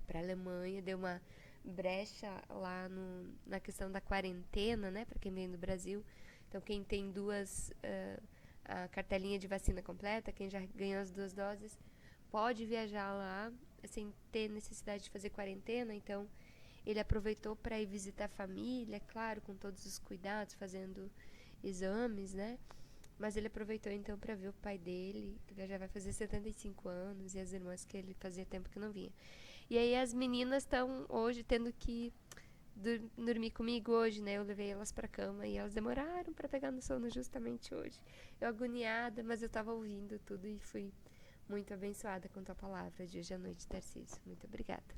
para a Alemanha, deu uma brecha lá na questão da quarentena, né, para quem vem do Brasil. Então, quem tem a cartelinha de vacina completa, quem já ganhou as 2 doses, pode viajar lá sem ter necessidade de fazer quarentena. Então, ele aproveitou para ir visitar a família, claro, com todos os cuidados, fazendo exames, né? Mas ele aproveitou então para ver o pai dele, que já vai fazer 75 anos, e as irmãs que ele fazia tempo que não via. E aí as meninas estão hoje tendo que dormir comigo hoje, né? Eu levei elas pra cama e elas demoraram para pegar no sono justamente hoje. Eu agoniada, mas eu tava ouvindo tudo e fui muito abençoada com tua palavra de hoje à noite, Tarcísio. Muito obrigada.